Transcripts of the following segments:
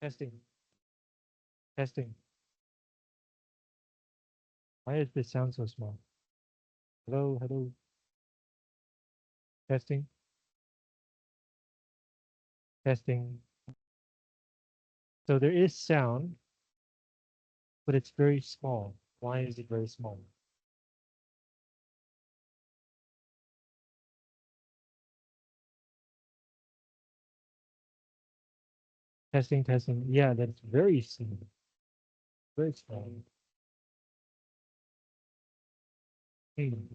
Testing. Testing. Why does this sound so small? Hello, hello. Testing. Testing. So there is sound, but it's very small. Why is it very small? Testing, testing. Yeah, that's very small. Very small. 君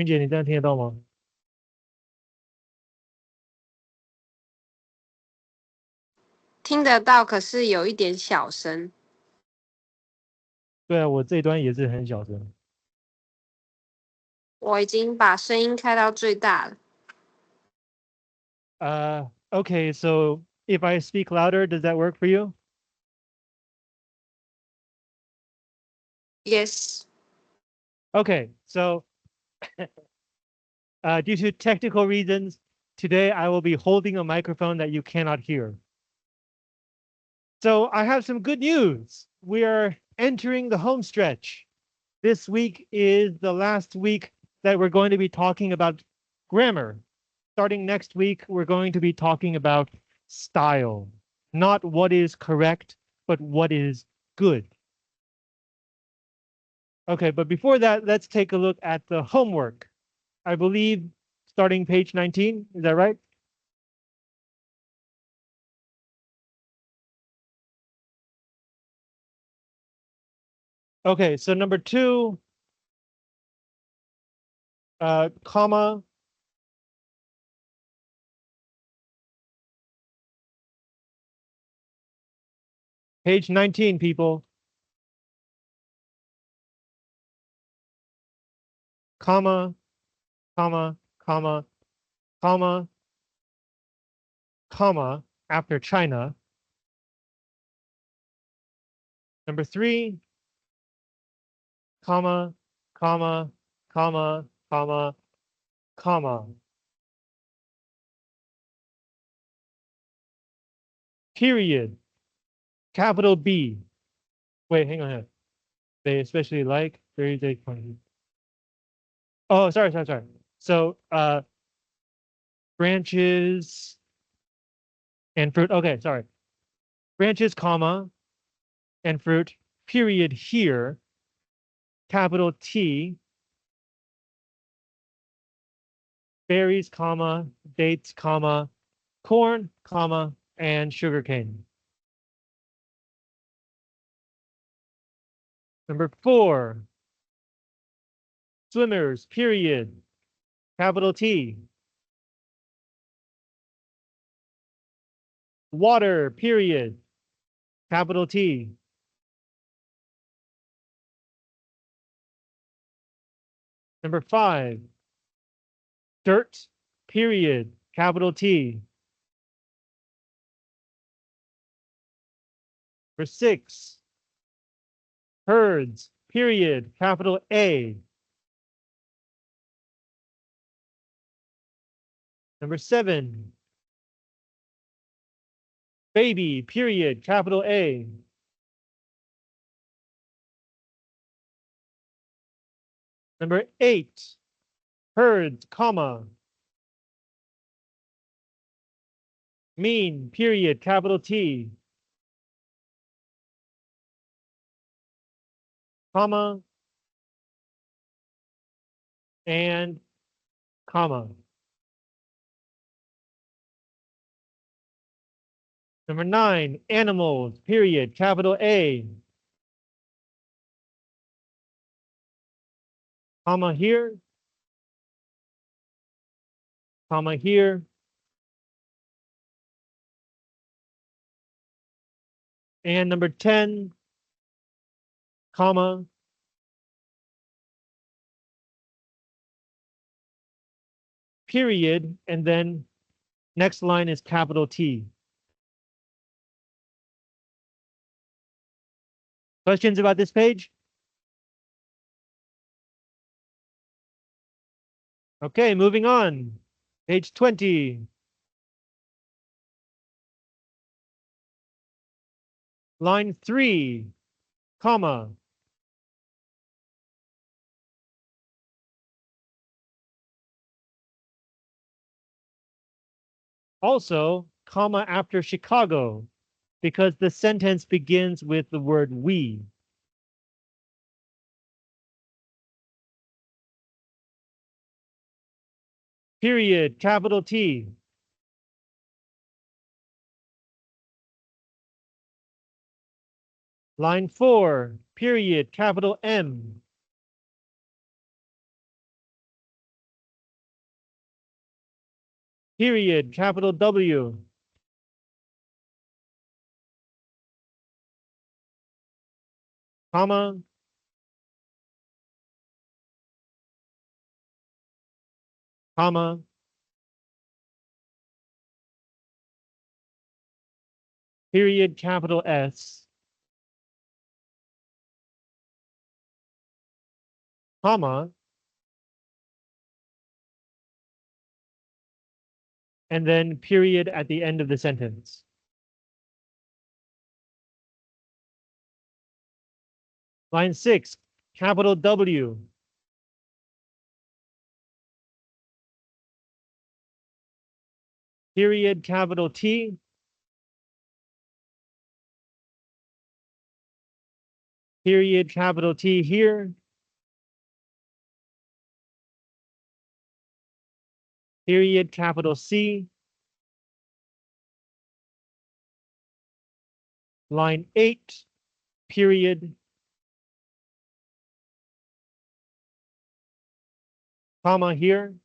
姐，你这样听得到吗？听得到，可是有一点小声。对啊，我这端也是很小声。我已经把声音开到最大了。Okay, so if I speak louder, does that work for you? Yes. Okay, so due to technical reasons, today I will be holding a microphone that you cannot hear. So I have some good news. We are entering the home stretch. This week is the last week that we're going to be talking about grammar. Starting next week, we're going to be talking about style, not what is correct, but what is good. Okay, but before that, let's take a look at the homework. I believe starting page 19, is that right? Okay, so number 2, comma. Page 19, people. Comma, comma, comma, comma, comma, after China. Number 3, comma, comma, comma, comma, comma. Period. Capital B. Wait, hang on. They especially like very. Oh, sorry. So branches and fruit. Okay, sorry. Branches, comma, and fruit, period here. Capital T. Berries, comma, dates, comma, corn, comma, and sugarcane. Number 4. Swimmers, period. Capital T. Water, period. Capital T. Number 5. Dirt, period. Capital T. Number 6. Herds, period. Capital A. Number 7. Baby, period. Capital A. Number 8. Herds, comma. Mean, period. Capital T. Comma. And comma. Number 9. Animals, period. Capital A. Comma here. Comma here. And number 10, comma, period, and then next line is capital T. Questions about this page? Okay, moving on. Page 20. Line 3, comma. Also, comma after Chicago, because the sentence begins with the word we. Period, capital T. Line 4, period, capital M. Period, capital W. Comma. Comma. Period, capital S. Comma. And then period at the end of the sentence. Line 6, capital W. Period, capital T. Period, capital T here. Period, capital C. Line 8, period. Comma here.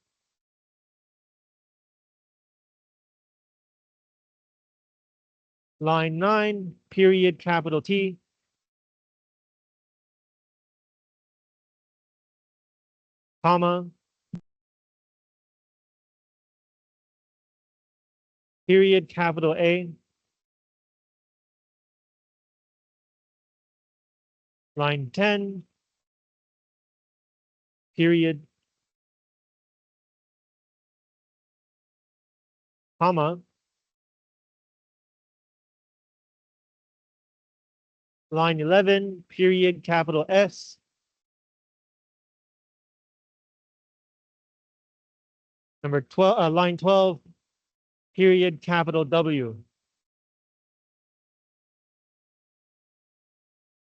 Line 9, period, capital T. Comma. Period, capital A. Line 10, period. Comma. Line 11, period, capital S. Number 12, line 12, period, capital W.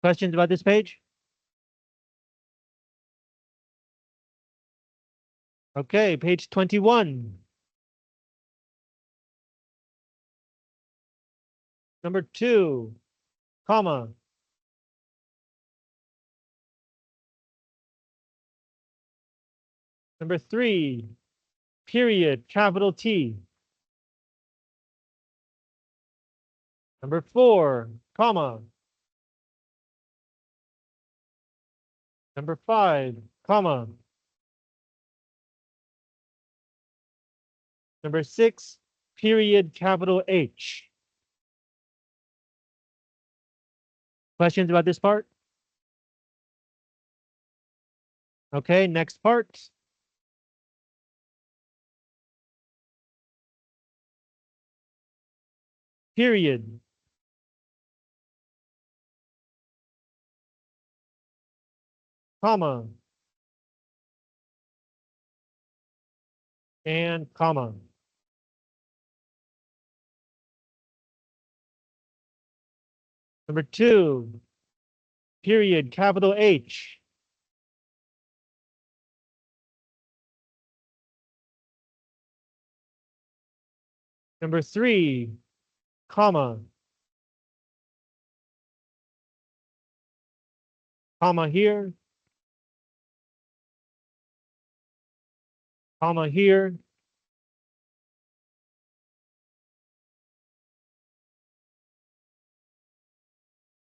Questions about this page? Okay, page 21. Number 2, comma. Number 3, period, capital T. Number 4, comma. Number 5, comma. Number 6, period, capital H. Questions about this part? Okay, next part. Period. Comma. And comma. Number 2, period, capital H. Number 3, comma. Comma here. Comma here.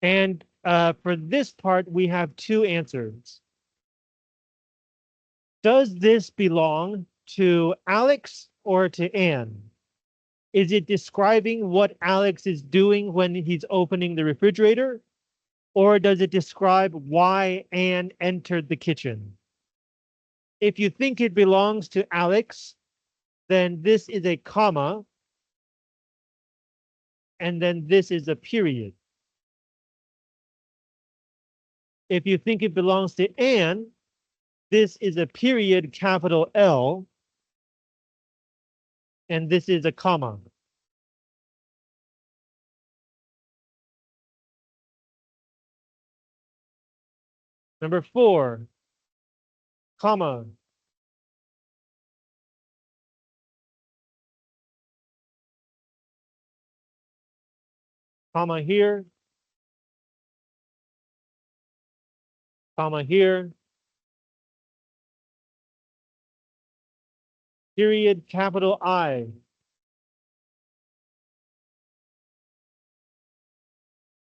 And for this part, we have 2 answers. Does this belong to Alex or to Anne? Is it describing what Alex is doing when he's opening the refrigerator? Or does it describe why Anne entered the kitchen? If you think it belongs to Alex, then this is a comma, and then this is a period. if you think it belongs to an, this is a period, capital L, and this is a comma. Number 4, comma. Comma here, comma here, period, capital I,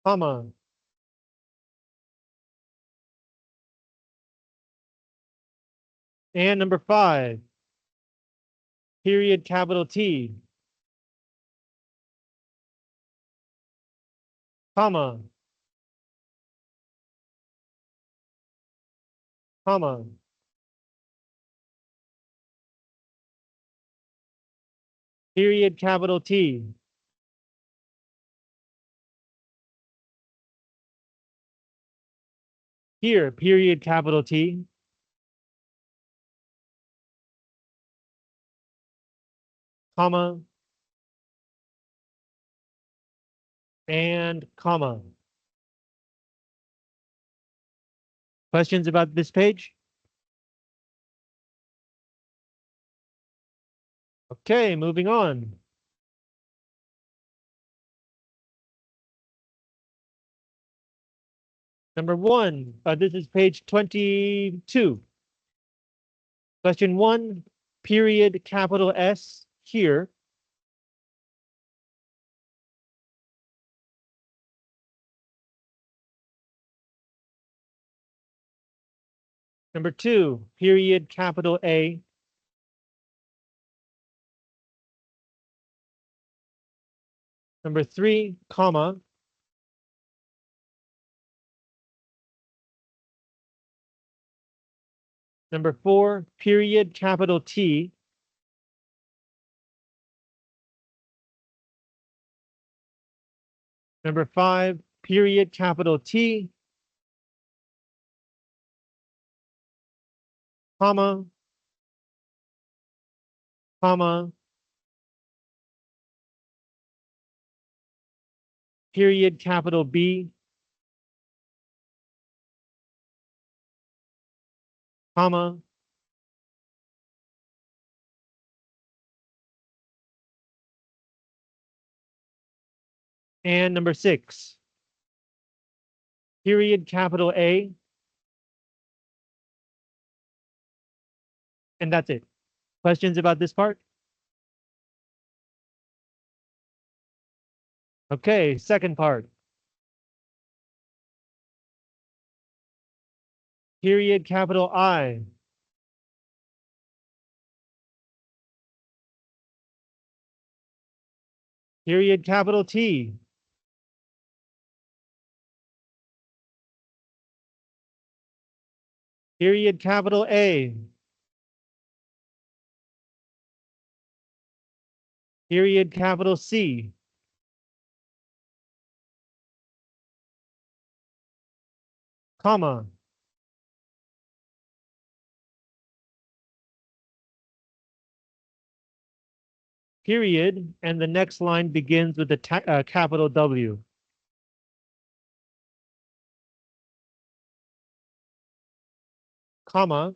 comma. And number 5, period, capital T, comma, comma. Period, capital T. Here, period, capital T. Comma, and comma. Questions about this page? Okay, moving on. Number 1, this is page 22. Question 1, period, capital S, here. Number 2, period, capital A. Number 3, comma. Number 4, period, capital T. Number 5, period, capital T, comma, comma, period, capital B, comma, and number 6, period, capital A, and that's it. Questions about this part? Okay, second part. Period, capital I. Period, capital T. Period, capital A. Period, capital C. Comma. Period, and the next line begins with a capital W. Comma.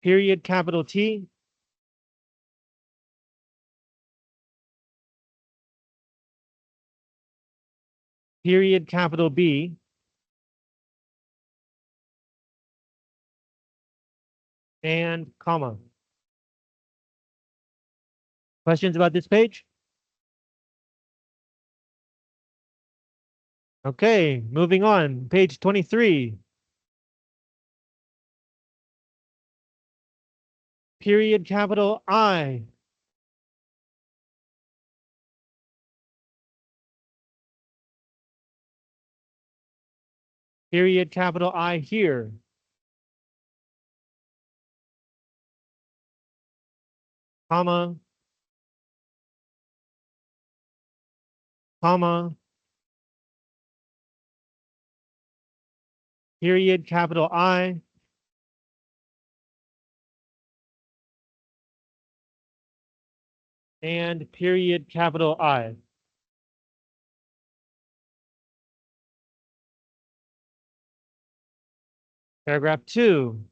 Period, capital T. Period, capital B. And comma. Questions about this page? Okay, moving on. Page 23. Period, capital I. Period, capital I here. Comma. comma, period, capital I, and period, capital I. Paragraph 2,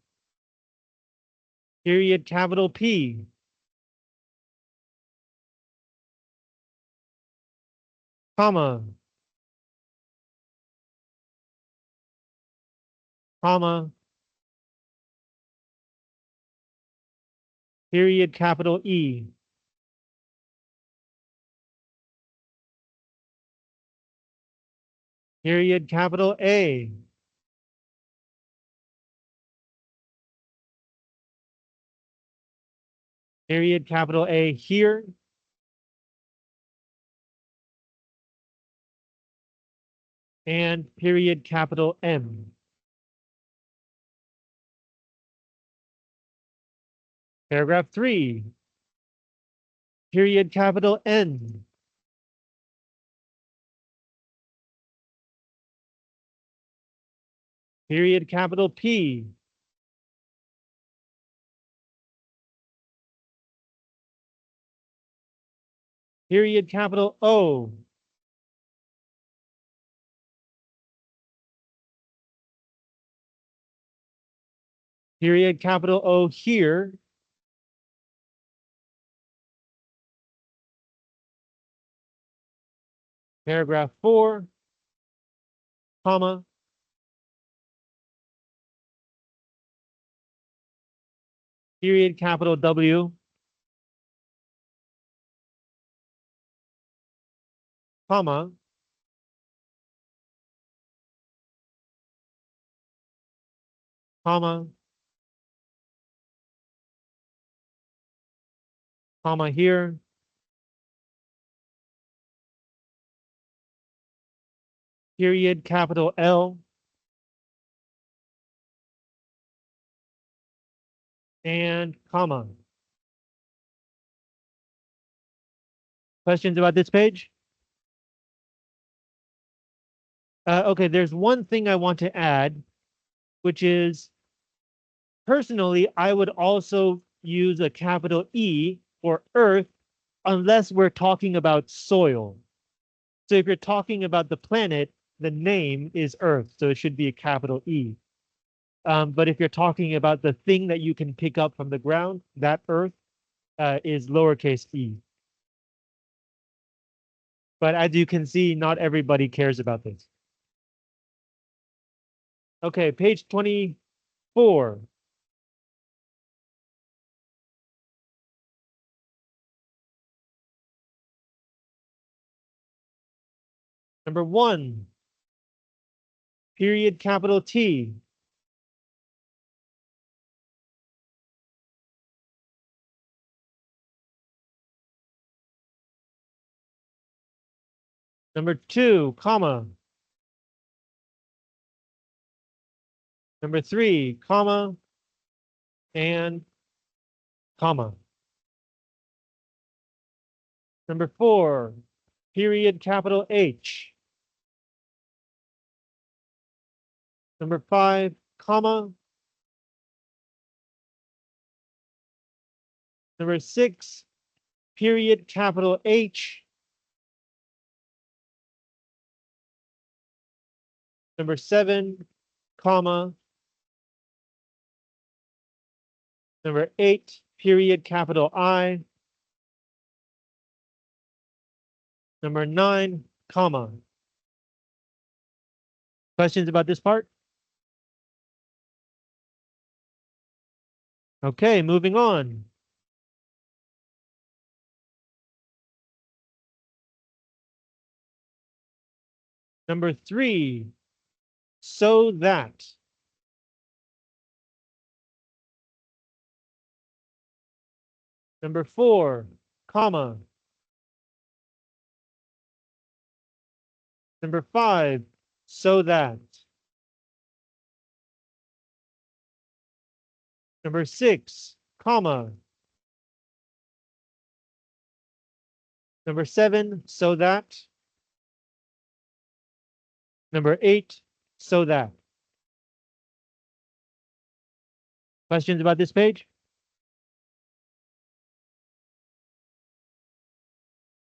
period, capital P, comma, comma, period, capital E, period, capital A, period, capital A here, and period, capital M. Paragraph 3, period, capital N, period, capital P, period, capital O, period, capital O here, paragraph 4, comma, period, capital W, comma, comma, comma here, period, capital L, and comma. Questions about this page? Okay, there's one thing I want to add, which is personally, I would also use a capital E for Earth unless we're talking about soil. So if you're talking about the planet, the name is Earth, so it should be a capital E. But if you're talking about the thing that you can pick up from the ground, that Earth is lowercase e. But as you can see, not everybody cares about this. Okay, page 24. Number 1, period, capital T. Number 2, comma. Number 3, comma, and comma. Number 4, period, capital H. Number 5, comma. Number 6, period, capital H. Number 7, comma. Number 8, period, capital I. Number 9, comma. Questions about this part? Okay, moving on. Number 3, so that. Number 4, comma. Number 5, so that. Number 6, comma. Number 7, so that. Number 8, so that. Questions about this page?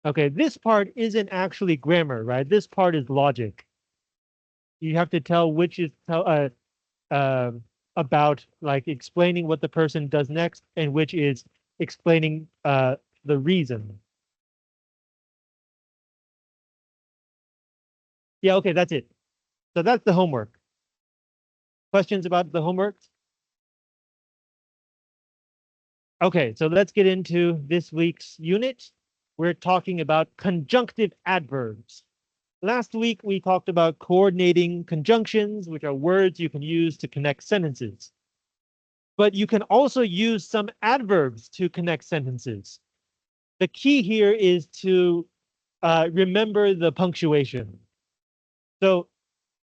Okay, this part isn't actually grammar, right? This part is logic. You have to tell which is uh, about like explaining what the person does next and which is explaining the reason. Yeah, okay, that's it. So that's the homework. Questions about the homework? Okay, so let's get into this week's unit. We're talking about conjunctive adverbs. Last week, we talked about coordinating conjunctions, which are words you can use to connect sentences. But you can also use some adverbs to connect sentences. The key here is to remember the punctuation. So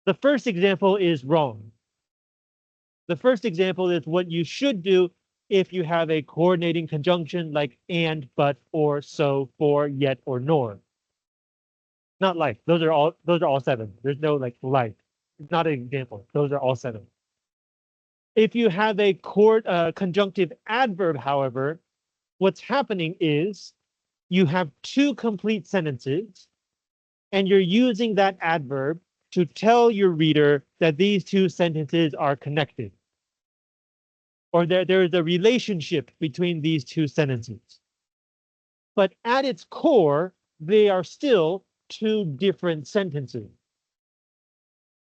the first example is wrong. The first example is what you should do if you have a coordinating conjunction like and, but, or, so, for, yet, or nor. Not like. Those are all 7. There's no like like. It's not an example. Those are all 7. If you have a conjunctive adverb, however, what's happening is you have 2 complete sentences and you're using that adverb to tell your reader that these 2 sentences are connected, or there is a relationship between these 2 sentences. But at its core, they are still 2 different sentences.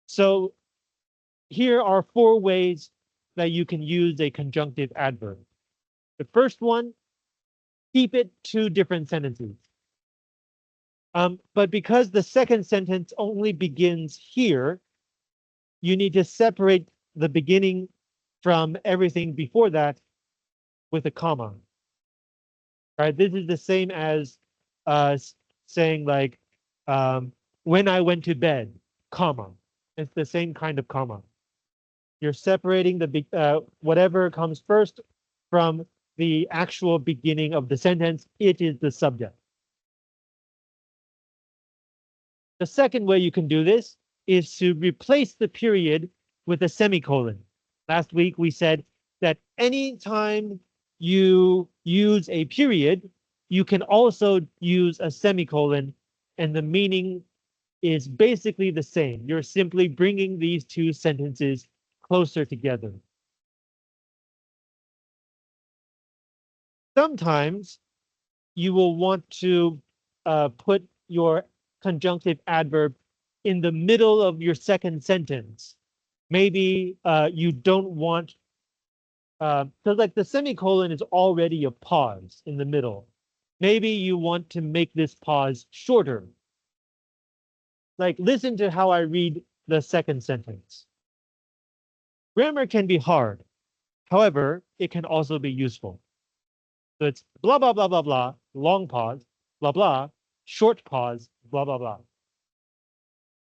So here are 4 ways that you can use a conjunctive adverb. The first one, keep it 2 different sentences. But because the second sentence only begins here, you need to separate the beginning from everything before that with a comma. Right? This is the same as saying like, when I went to bed, comma. It's the same kind of comma. You're separating the whatever comes first from the actual beginning of the sentence. It is the subject. The second way you can do this is to replace the period with a semicolon. Last week we said that anytime you use a period, you can also use a semicolon, and the meaning is basically the same. You're simply bringing these 2 sentences closer together. Sometimes you will want to put your conjunctive adverb in the middle of your second sentence. Maybe you don't want, so like the semicolon is already a pause in the middle. Maybe you want to make this pause shorter. Like, listen to how I read the second sentence. Grammar can be hard. However, it can also be useful. So it's blah, blah, blah, blah, blah, long pause, blah, blah, short pause, blah, blah, blah.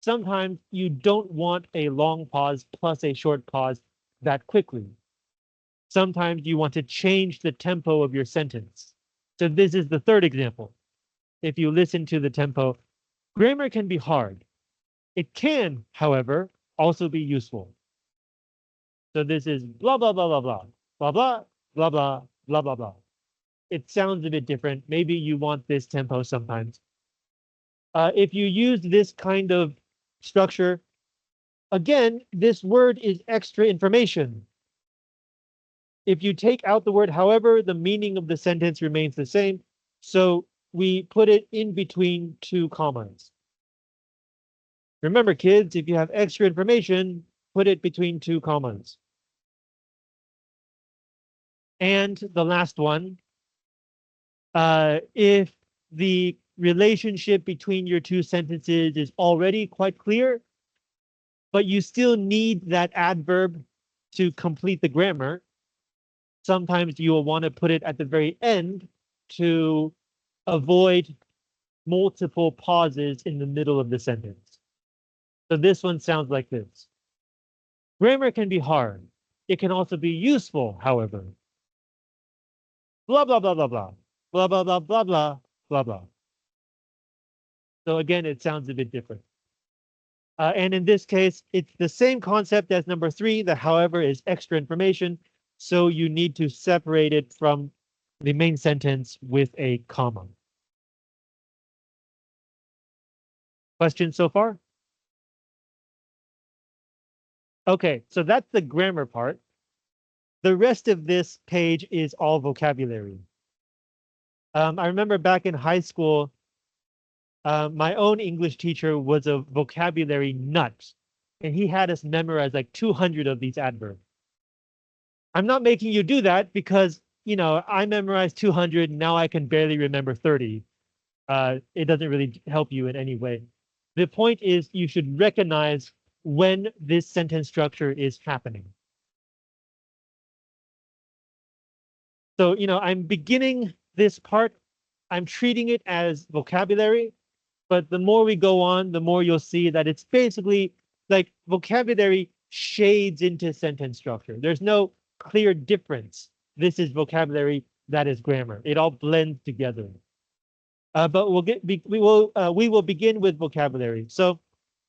Sometimes you don't want a long pause plus a short pause that quickly. Sometimes you want to change the tempo of your sentence. So this is the third example. If you listen to the tempo, grammar can be hard. It can, however, also be useful. So this is blah, blah, blah, blah, blah, blah, blah, blah, blah, blah, blah, blah. It sounds a bit different. Maybe you want this tempo sometimes. If you use this kind of structure, again, this word is extra information. If you take out the word, however, the meaning of the sentence remains the same. So we put it in between 2 commas. Remember, kids, if you have extra information, put it between 2 commas. And the last one, if the relationship between your 2 sentences is already quite clear, but you still need that adverb to complete the grammar, sometimes you will want to put it at the very end to avoid multiple pauses in the middle of the sentence. So this one sounds like this. Grammar can be hard. It can also be useful, however. Blah, blah, blah, blah, blah. Blah, blah, blah, blah, blah, blah, blah. So again, it sounds a bit different. And in this case, it's the same concept as number 3. The however is extra information. So you need to separate it from the main sentence with a comma. Questions so far? Okay, so that's the grammar part. The rest of this page is all vocabulary. I remember back in high school, my own English teacher was a vocabulary nut, and he had us memorize like 200 of these adverbs. I'm not making you do that because, I memorized 200, now I can barely remember 30. It doesn't really help you in any way. The point is you should recognize when this sentence structure is happening. So, I'm beginning this part, I'm treating it as vocabulary, but the more we go on, the more you'll see that it's basically like vocabulary shades into sentence structure. There's no clear difference. This is vocabulary, that is grammar. It all blends together. But we will begin with vocabulary. So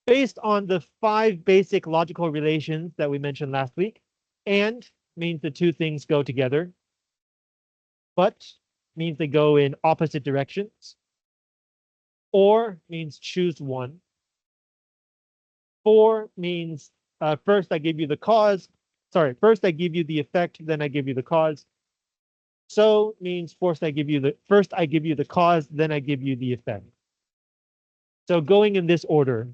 based on the 5 basic logical relations that we mentioned last week, and means the two things go together. But means they go in opposite directions. Or means choose one. For means first I give you the cause. Sorry, first I give you the effect, then I give you the cause. So means first I give you the cause, then I give you the effect. So going in this order.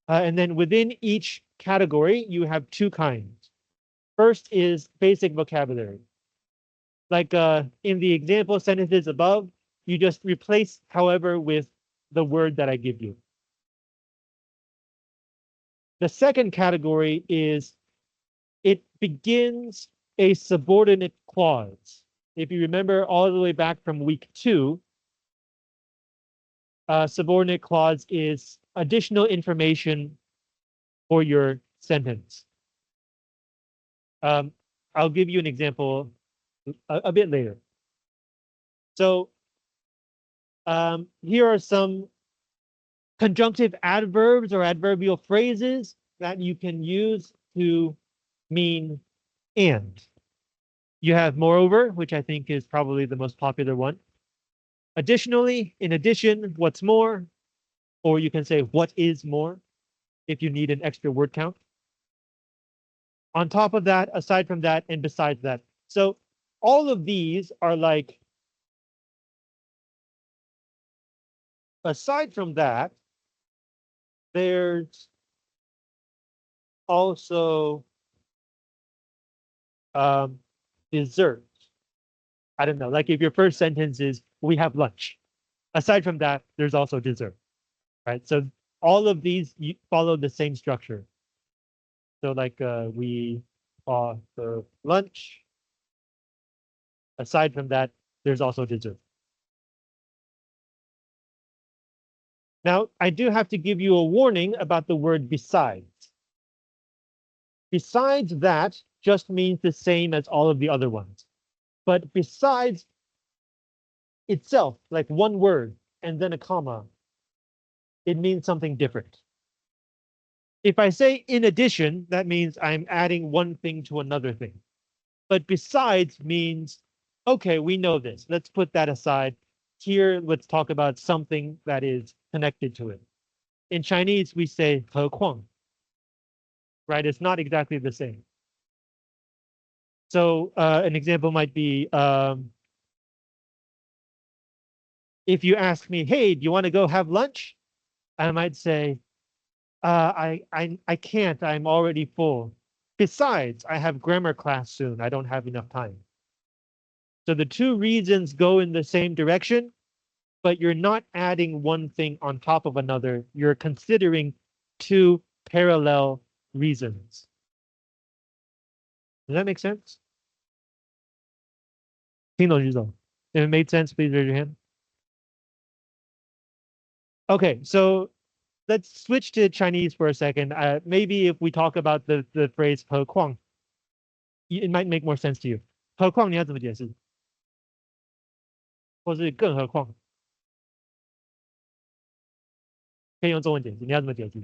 And then within each category, you have 2 kinds. First is basic vocabulary. Like in the example sentences above, you just replace however with the word that I give you. The second category is it begins a subordinate clause. If you remember all the way back from week 2, subordinate clause is additional information for your sentence. I'll give you an example a bit later. So here are some conjunctive adverbs or adverbial phrases that you can use to mean and. You have moreover, which I think is probably the most popular one. Additionally, in addition, what's more, or you can say what is more if you need an extra word count. On top of that, aside from that, and besides that. So all of these are like, aside from that, there's also dessert. I don't know, like if your first sentence is, we have lunch. Aside from that, there's also dessert, right? So all of these follow the same structure. So like we offer lunch. Aside from that, there's also dessert. Now, I do have to give you a warning about the word besides. Besides that just means the same as all of the other ones. But besides itself, like one word and then a comma, it means something different. If I say in addition, that means I'm adding one thing to another thing. But besides means, okay, we know this. Let's put that aside. Here, let's talk about something that is connected to it. In Chinese, we say 何况, right? It's not exactly the same. So an example might be, if you ask me, hey, do you want to go have lunch? I might say, I can't, I'm already full. Besides, I have grammar class soon. I don't have enough time. So the two reasons go in the same direction, but you're not adding one thing on top of another. You're considering 2 parallel reasons. Does that make sense? 听懂举手. If it made sense, please raise your hand. Okay, so let's switch to Chinese for a second. Maybe if we talk about the phrase 何况, it might make more sense to you. 何况你要怎么解释？或是更何况？可以用中文解释，你要怎么解释？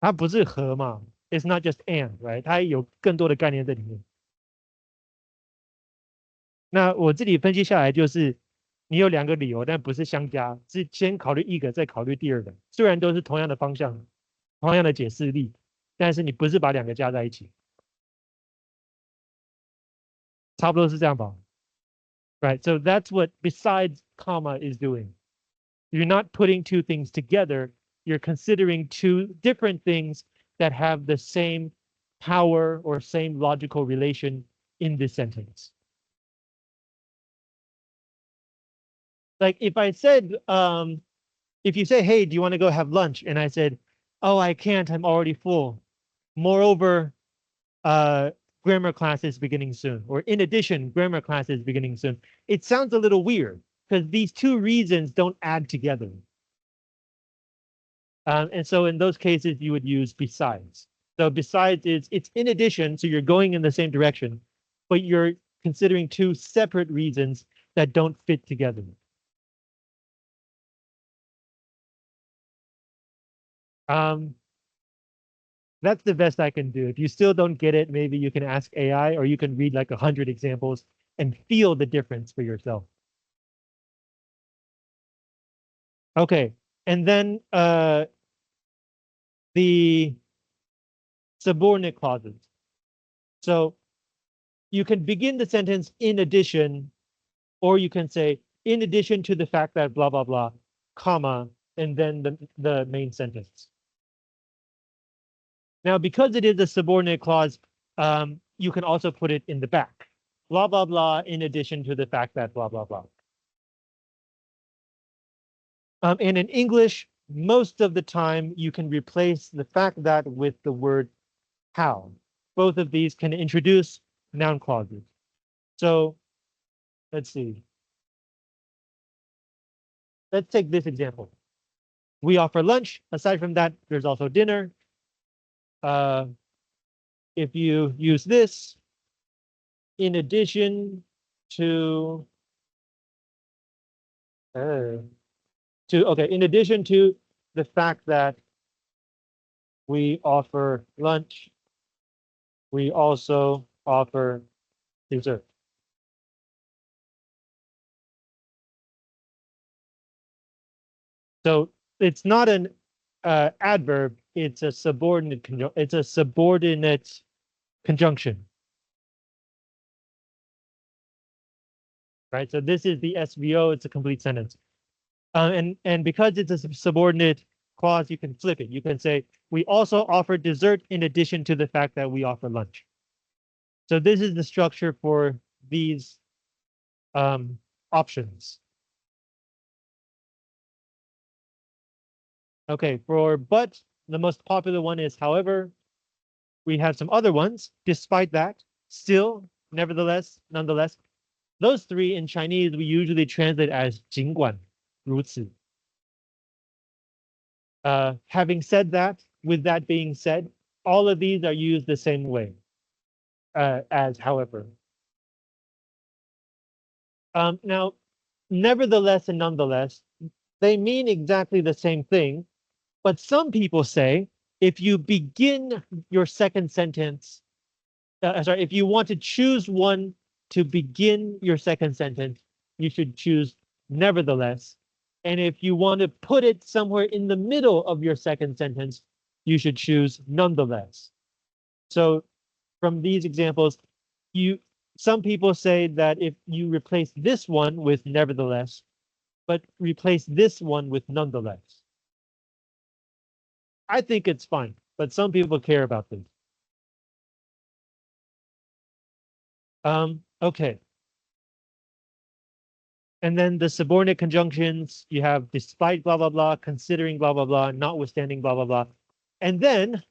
它不是和嘛，it's not just and right，它有更多的概念在里面。那我这里分析下来就是，你有两个理由，但不是相加，是先考虑一个，再考虑第二个。虽然都是同样的方向，同样的解释力，但是你不是把两个加在一起，差不多是这样吧？Right, so that's what besides comma is doing. You're not putting two things together. You're considering two different things that have the same power or same logical relation in this sentence. Like if I said, if you say, hey, do you want to go have lunch? And I said, oh, I can't, I'm already full. Moreover, uh, grammar class is beginning soon. Or in addition, grammar class is beginning soon. It sounds a little weird because these two reasons don't add together. And so in those cases, you would use besides. So besides is it's in addition, so you're going in the same direction, but you're considering two separate reasons that don't fit together. Um, that's the best I can do. If you still don't get it, maybe you can ask AI or you can read like 100 examples and feel the difference for yourself. Okay, and then the subordinate clauses. So you can begin the sentence in addition, or you can say in addition to the fact that blah blah blah, comma, and then the main sentence. Now, because it is a subordinate clause, you can also put it in the back. Blah blah blah. In addition to the fact that blah blah blah. And in English, most of the time you can replace the fact that with the word how. Both of these can introduce noun clauses. So let's see. Let's take this example. We offer lunch. Aside from that, there's also dinner. Uh, if you use this in addition to uh, okay, in addition to the fact that we offer lunch, we also offer dessert. So it's not an adverb, it's a subordinate it's a subordinate conjunction. Right? So this is the SVO, it's a complete sentence. And because it's a subordinate clause, you can flip it. You can say, we also offer dessert in addition to the fact that we offer lunch. So this is the structure for these options. Okay, for but, the most popular one is however. We have some other ones. Despite that, still, nevertheless, nonetheless. Those three in Chinese, we usually translate as 尽管如此. Having said that, with that being said, all of these are used the same way as however. Now, nevertheless and nonetheless, they mean exactly the same thing, but some people say if you begin your second sentence, sorry, if you want to choose one to begin your second sentence, you should choose nevertheless. And if you want to put it somewhere in the middle of your second sentence, you should choose nonetheless. So from these examples, some people say that if you replace this one with nevertheless, but replace this one with nonetheless. I think it's fine, but some people care about this. Okay. And then the subordinate conjunctions, you have despite blah, blah, blah, considering blah, blah, blah, notwithstanding blah, blah, blah. And then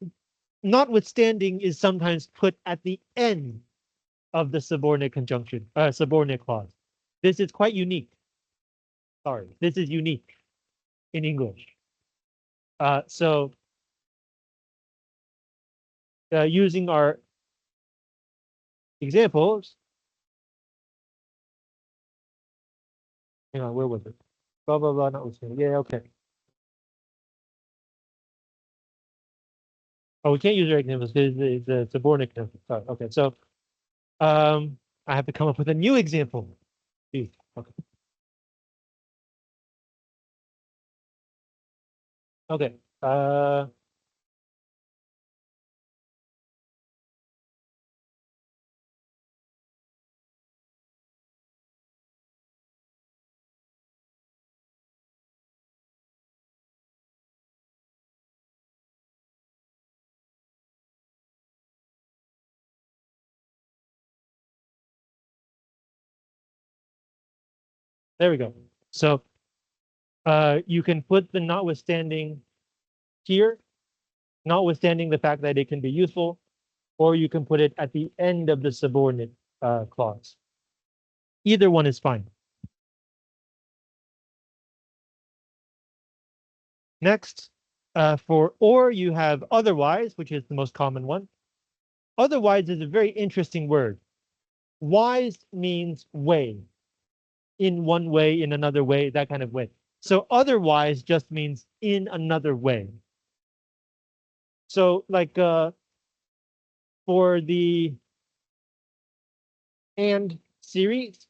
notwithstanding is sometimes put at the end of the subordinate conjunction, subordinate clause. This is quite unique. Sorry, this is unique in English. So using our examples, hang on, where was it? Blah, blah, blah, notwithstanding. Yeah, okay. Oh, we can't use direct examples because it's a subordinate example. Sorry. Okay, so I have to come up with a new example. Geez, okay. Okay. There we go. So you can put the notwithstanding here, notwithstanding the fact that it can be useful, or you can put it at the end of the subordinate clause. Either one is fine. Next, for or you have otherwise, which is the most common one. Otherwise is a very interesting word. Wise means way, in one way, in another way, that kind of way. So otherwise just means in another way. So like for the and series,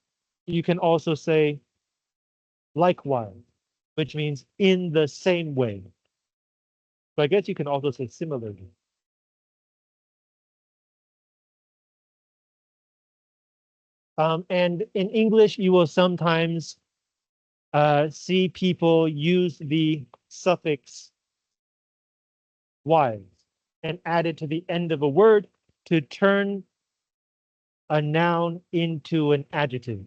you can also say likewise, which means in the same way. So I guess you can also say similarly. And in English, you will sometimes see people use the suffix wise and add it to the end of a word to turn a noun into an adjective.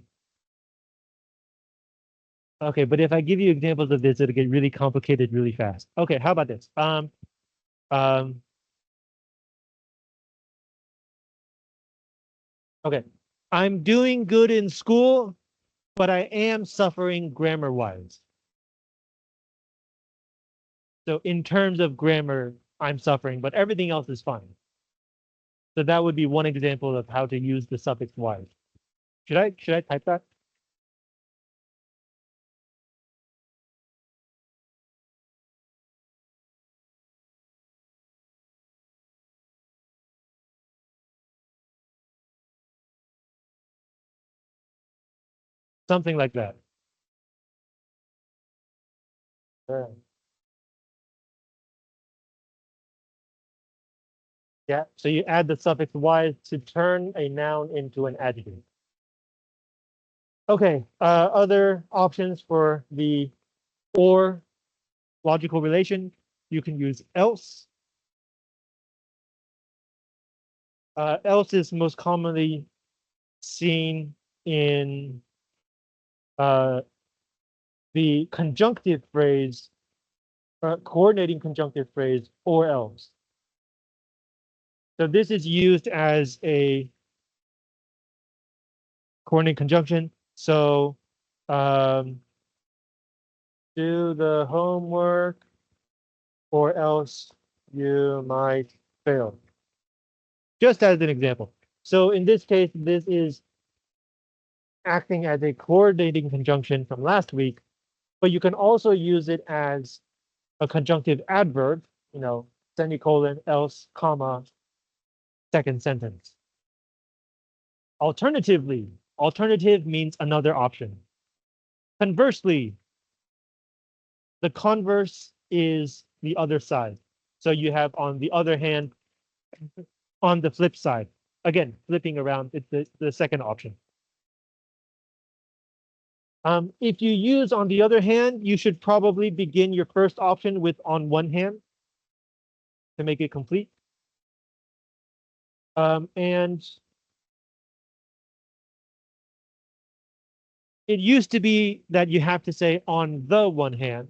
Okay, but if I give you examples of this, it'll get really complicated really fast. Okay, how about this? Um, okay, I'm doing good in school, but I am suffering grammar-wise. So in terms of grammar, I'm suffering, but everything else is fine. So that would be one example of how to use the suffix wise. Should I type that? Something like that. Yeah. Yeah. So you add the suffix wise to turn a noun into an adjective. Okay. Other options for the or logical relation, you can use else. Else is most commonly seen in uh, the conjunctive phrase, coordinating conjunctive phrase, or else. So this is used as a coordinating conjunction. So do the homework or else you might fail. Just as an example. So in this case, this is acting as a coordinating conjunction from last week, but you can also use it as a conjunctive adverb, semicolon, else, comma, second sentence. Alternatively, alternative means another option. Conversely, the converse is the other side. So you have on the other hand, on the flip side. Again, flipping around, it's the second option. If you use on the other hand, you should probably begin your first option with on one hand to make it complete. And it used to be that you have to say on the one hand,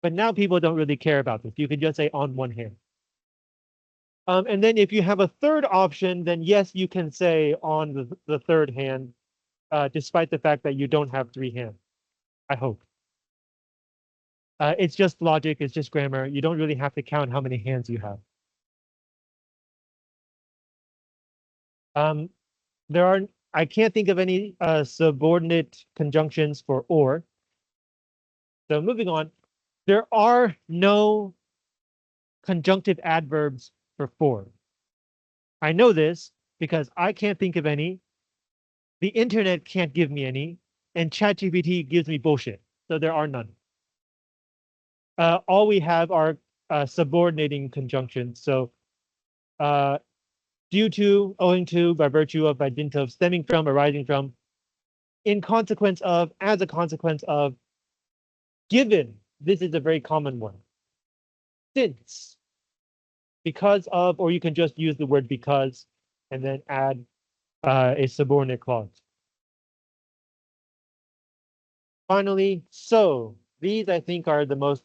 but now people don't really care about this. You can just say on one hand. And then if you have a third option, then yes, you can say on the third hand, despite the fact that you don't have three hands, I hope. It's just logic, it's just grammar. You don't really have to count how many hands you have. Um, I can't think of any subordinate conjunctions for or. So moving on, there are no conjunctive adverbs for 4. I know this because I can't think of any, the internet can't give me any, and ChatGPT gives me bullshit. So there are none. All we have are subordinating conjunctions. So due to, owing to, by virtue of, by dint of, stemming from, arising from, in consequence of, as a consequence of, given. This is a very common one. Since, because of, or you can just use the word because and then add a subordinate clause. Finally, so. These I think are the most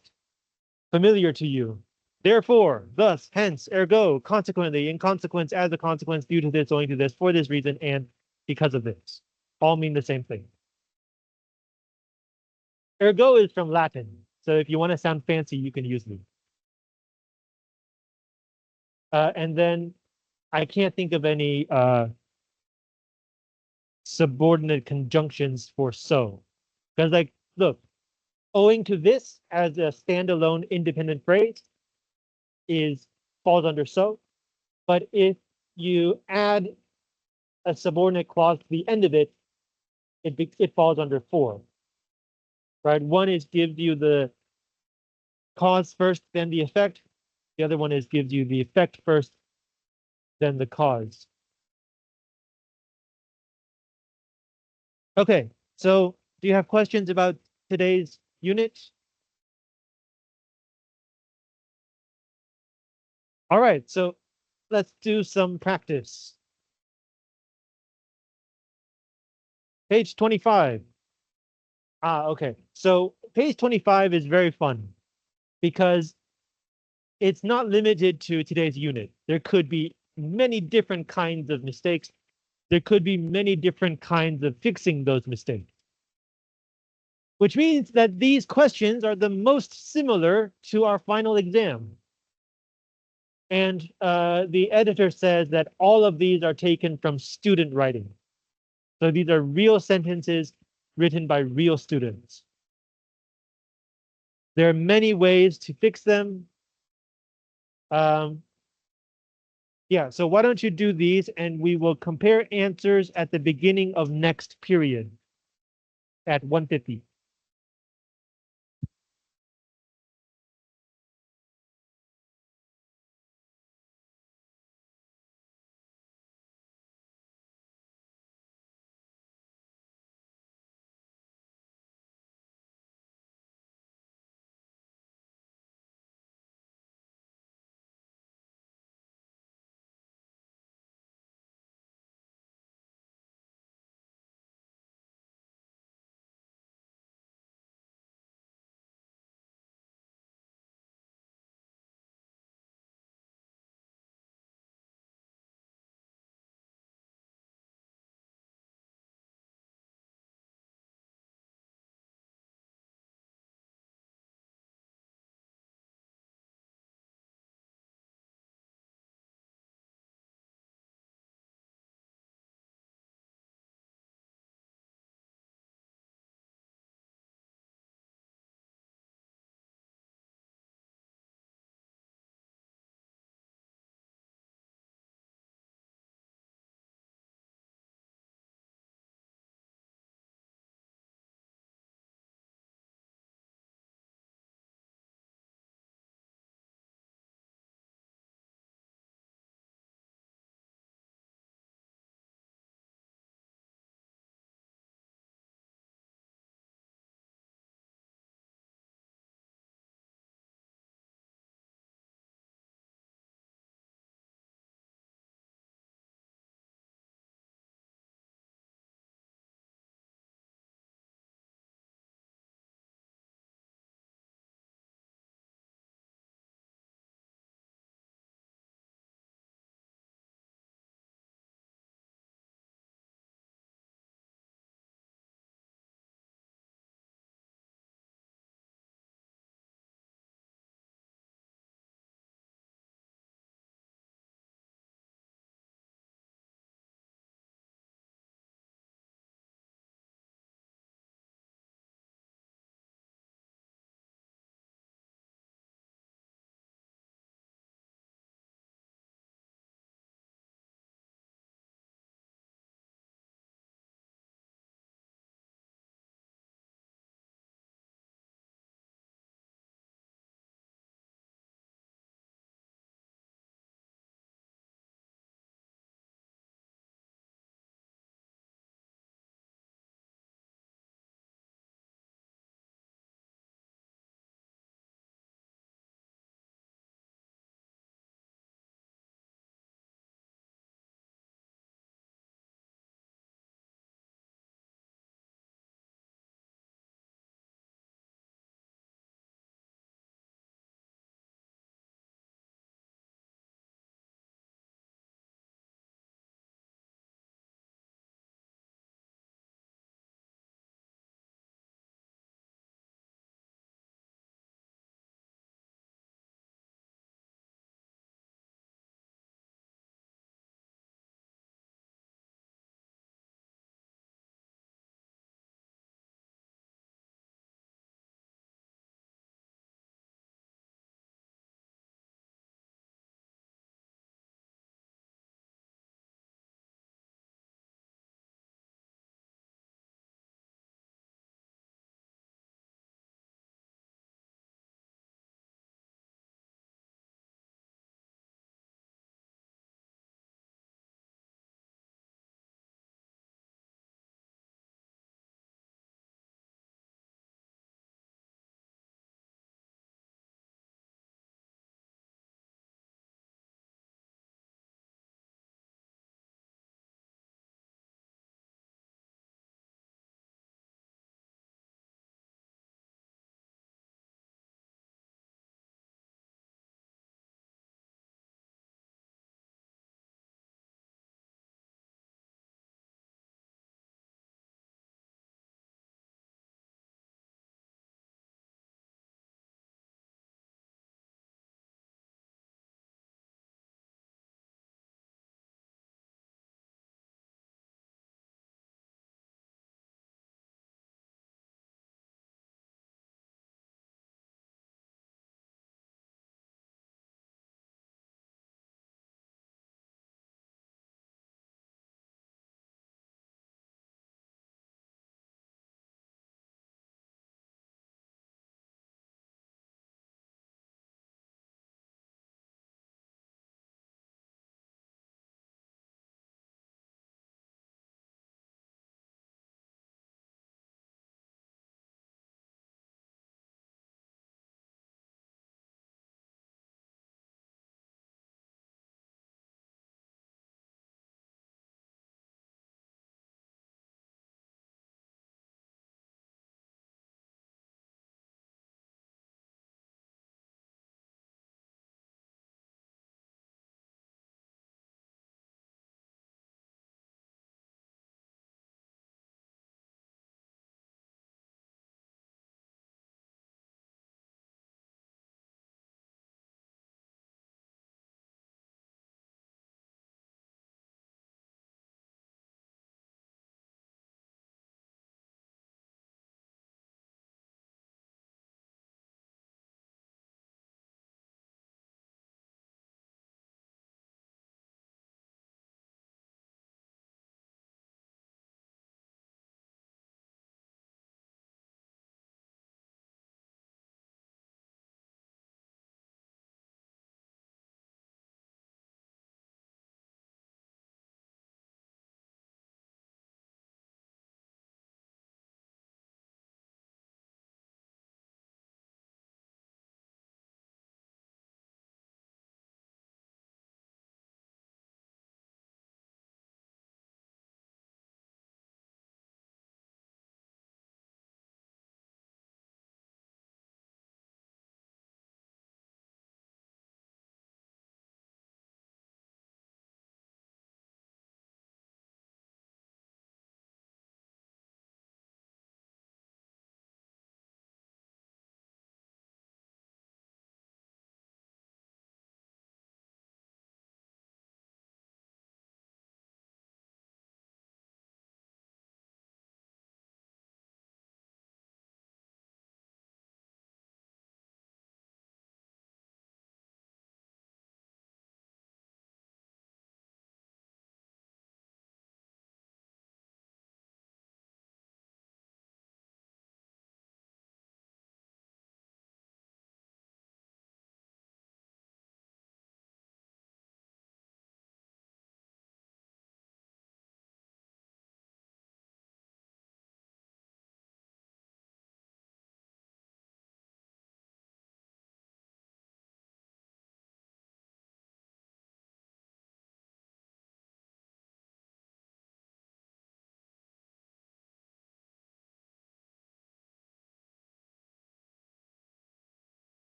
familiar to you. Therefore, thus, hence, ergo, consequently, in consequence, as a consequence, due to this, owing to this, for this reason, and because of this. All mean the same thing. Ergo is from Latin. So if you want to sound fancy, you can use me. And then I can't think of any subordinate conjunctions for so. Because like, look, owing to this as a standalone independent phrase is falls under so. But if you add a subordinate clause to the end of it, it falls under for. Right? One is gives you the cause first, then the effect. The other one is gives you the effect first, then the cause. Okay, so do you have questions about today's unit? All right, so let's do some practice. Page 25. Okay. So page 25 is very fun because it's not limited to today's unit. There could be many different kinds of mistakes. There could be many different kinds of fixing those mistakes. Which means that these questions are the most similar to our final exam. And the editor says that all of these are taken from student writing. So these are real sentences written by real students. There are many ways to fix them. Yeah, so why don't you do these and we will compare answers at the beginning of next period at 1:50.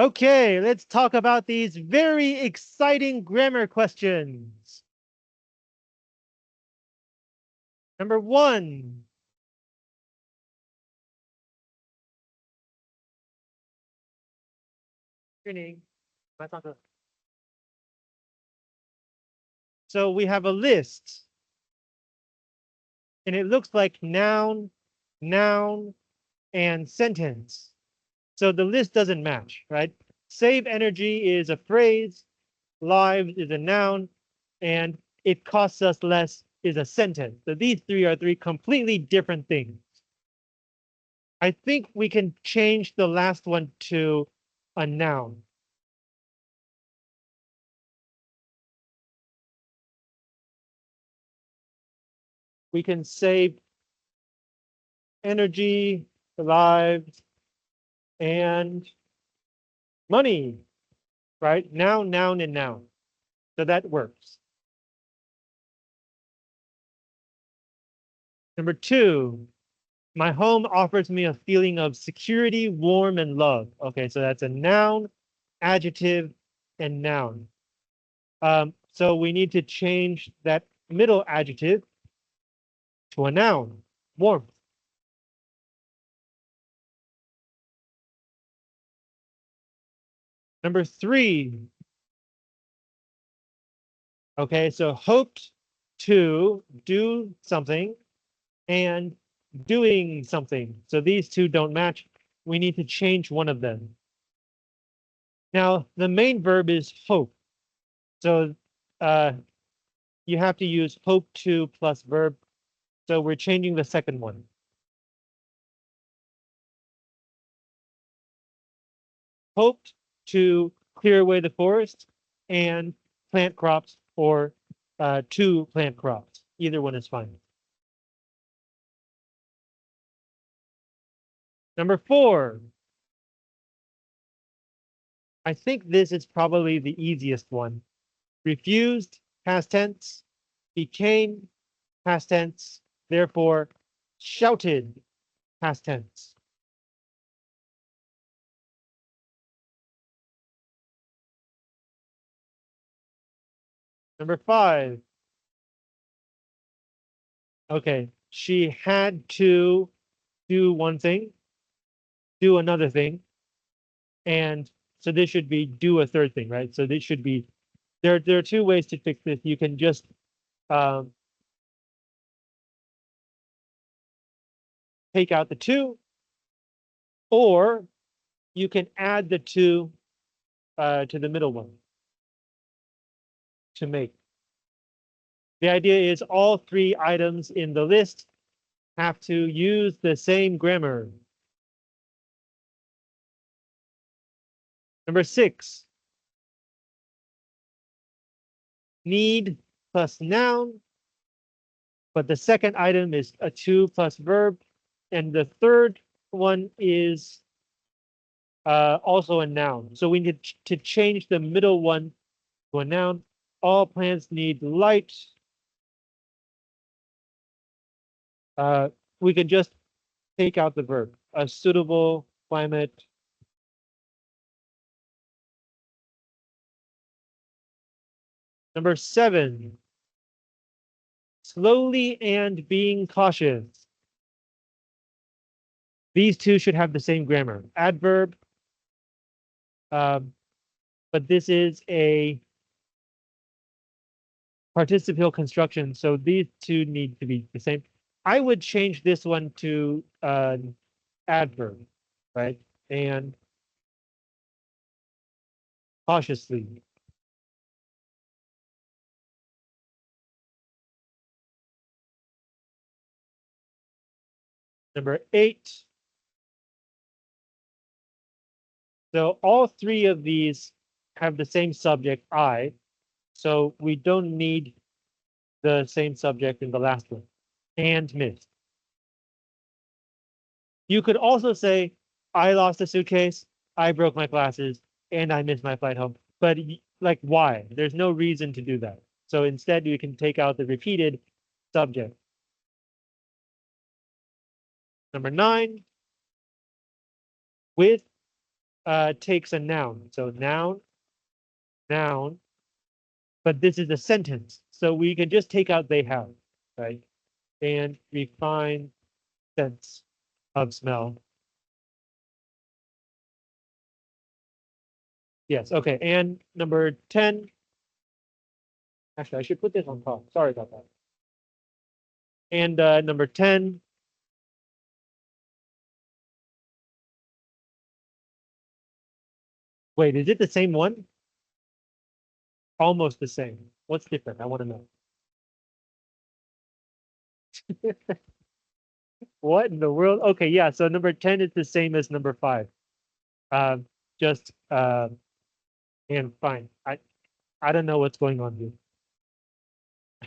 Okay, let's talk about these very exciting grammar questions. Number 1. So we have a list, and it looks like noun, noun, and sentence. So the list doesn't match, right? Save energy is a phrase, lives is a noun, and it costs us less is a sentence. So these three are three completely different things. I think we can change the last one to a noun. We can save energy, lives, and money, right? Noun, noun, and noun. So that works. Number 2, my home offers me a feeling of security, warm, and love. Okay, so that's a noun, adjective, and noun. So we need to change that middle adjective to a noun, warmth. Number 3, okay, so hoped to do something and doing something. So these two don't match. We need to change one of them. Now, the main verb is hope. So uh, you have to use hope to plus verb. So we're changing the second one. Hoped to clear away the forest and plant crops, or to plant crops. Either one is fine. Number 4. I think this is probably the easiest one. Refused, past tense, became, past tense, therefore shouted, past tense. Number 5. Okay, she had to do one thing, do another thing, and so this should be do a third thing, right? So this should be, there are two ways to fix this. You can just um, take out the two, or you can add the two to the middle one to make. The idea is all three items in the list have to use the same grammar. Number 6, need plus noun, but the second item is a to plus verb, and the third one is also a noun. So we need to change the middle one to a noun. All plants need light. We can just take out the verb. A suitable climate. Number 7, slowly and being cautious. These two should have the same grammar. Adverb, but this is a participial construction, so these two need to be the same. I would change this one to adverb, right? And cautiously. Number 8. So all three of these have the same subject, I. So we don't need the same subject in the last one. And missed. You could also say, I lost a suitcase, I broke my glasses, and I missed my flight home. But like, why? There's no reason to do that. So instead, you can take out the repeated subject. Number 9, with takes a noun. So noun, noun, but this is a sentence. So we can just take out they have, right? And refine sense of smell. Yes, okay. And number 10. Actually, I should put this on top. Sorry about that. And number 10. Wait, is it the same one? Almost the same. What's different? I want to know. What in the world? Okay, yeah. So number 10 is the same as number 5. Um, just and fine. I don't know what's going on here.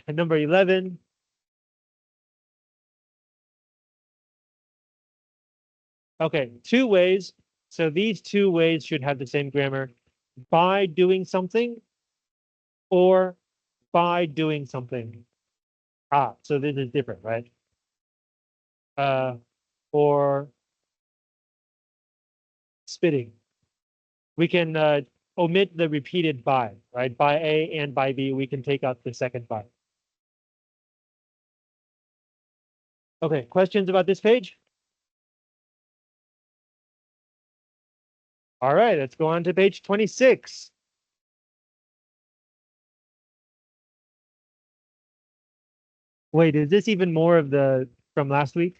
And number 11. Okay, 2 ways. So these 2 ways should have the same grammar. By doing something or by doing something. Ah, so this is different, right? Or spitting. We can omit the repeated by, right? By A and by B, we can take out the second by. Okay, questions about this page? All right, let's go on to page 26. Wait, is this even more of the from last week?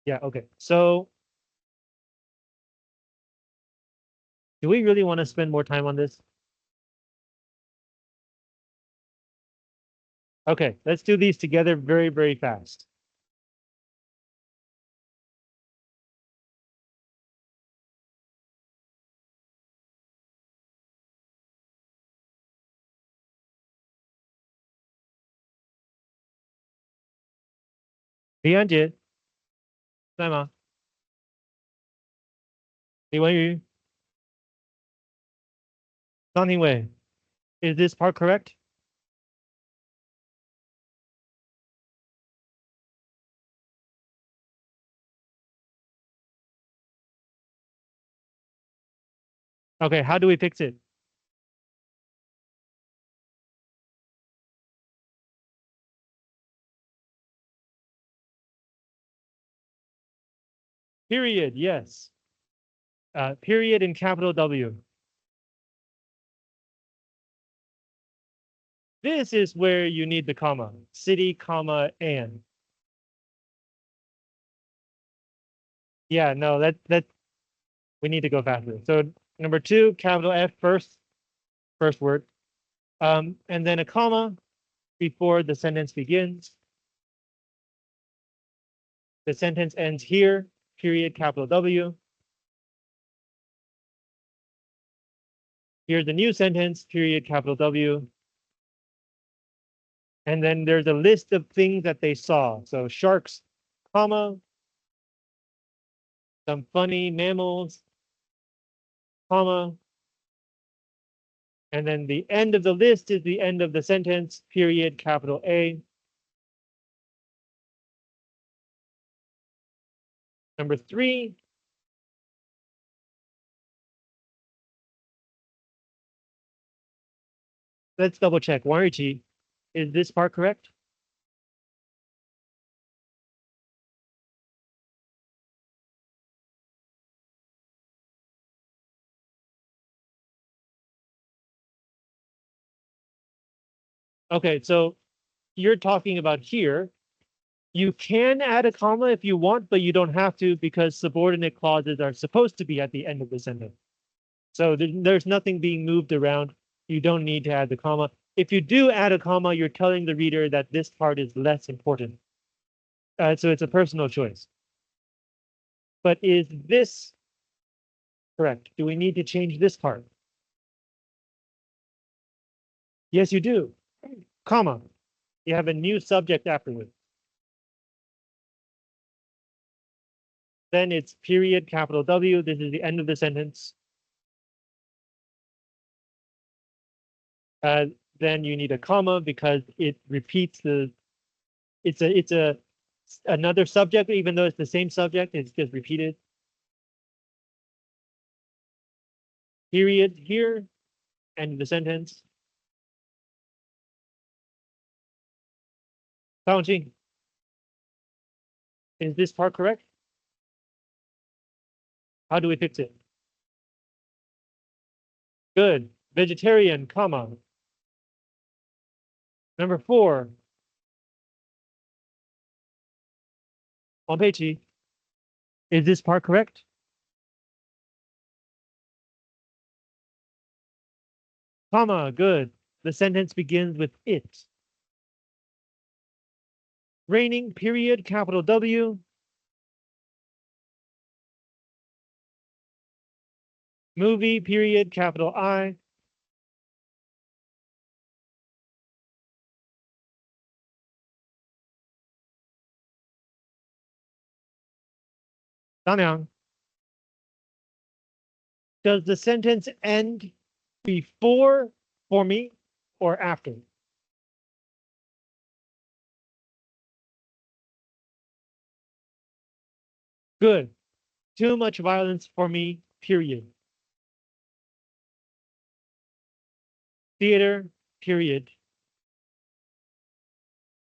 Yeah, okay. So do we really want to spend more time on this? Okay, let's do these together very, very fast.李安杰在吗？李文宇、张庭伟, is this part correct? Okay, how do we fix it? Period, yes. Period in capital W. This is where you need the comma. City, comma, and. Yeah, no, that we need to go faster. So number 2, capital F first word. And then a comma before the sentence begins. The sentence ends here, period, capital W. Here's the new sentence, period, capital W. And then there's a list of things that they saw. So sharks, comma, some funny mammals, comma. And then the end of the list is the end of the sentence, period, capital A. Number 3. Let's double check. Warranty. Is this part correct? Okay, so you're talking about here. You can add a comma if you want, but you don't have to because subordinate clauses are supposed to be at the end of the sentence. So there's nothing being moved around. You don't need to add the comma. If you do add a comma, you're telling the reader that this part is less important. So it's a personal choice. But is this correct? Do we need to change this part? Yes, you do. Comma. You have a new subject afterwards. Then it's period, capital W. This is the end of the sentence. Then you need a comma because it repeats it's a another subject, even though it's the same subject, it's just repeated. Period here, end of the sentence. 张永庆, is this part correct? How do we fix it? Good. Vegetarian, comma. Number 4. On page E. Is this part correct? Comma, good. The sentence begins with it. Raining, period, capital W. Movie, period, capital I. Danyang. Does the sentence end before for me or after? Good. Too much violence for me, period. Theater, period.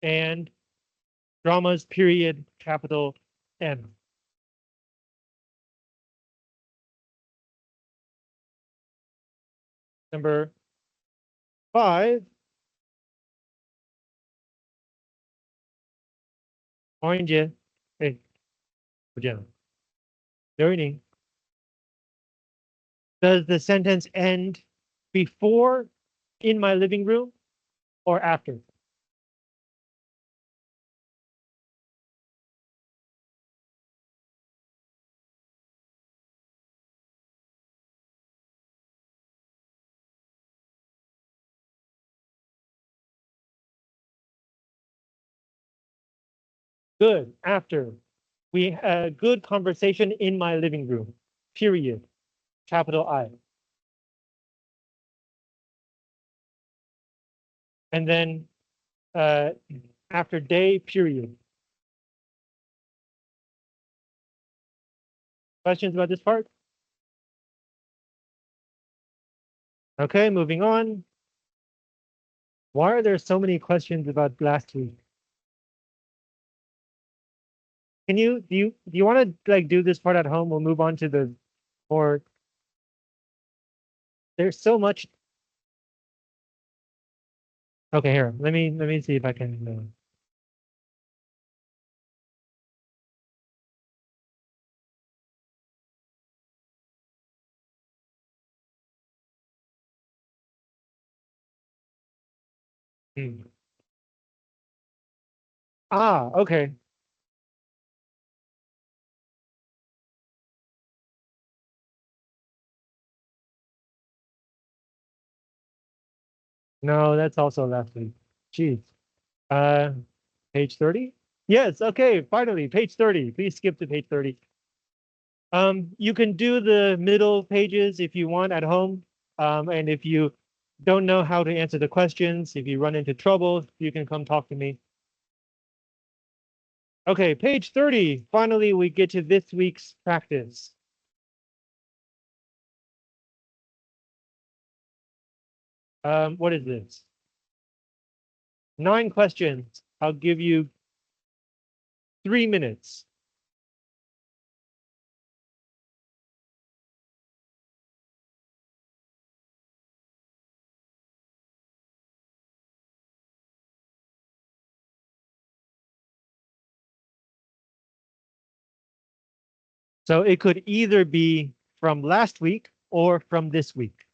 And dramas, period, capital M. Number 5. Orange. Hey, 不见了. Learning. Does the sentence end before in my living room or after? Good. After. We had a good conversation in my living room. Period. Capital I. And then after day, period. Questions about this part? Okay, moving on. Why are there so many questions about last week? Can you do you want to like do this part at home? We'll move on to the or there's so much. Okay, here. Let me see if I can okay. No, that's also last week. Jeez. Uh, page 30? Yes, okay, finally, page 30. Please skip to page 30. You can do the middle pages if you want at home. And if you don't know how to answer the questions, if you run into trouble, you can come talk to me. Okay, page 30. Finally, we get to this week's practice. What is this? 9 questions. I'll give you 3 minutes. So it could either be from last week or from this week.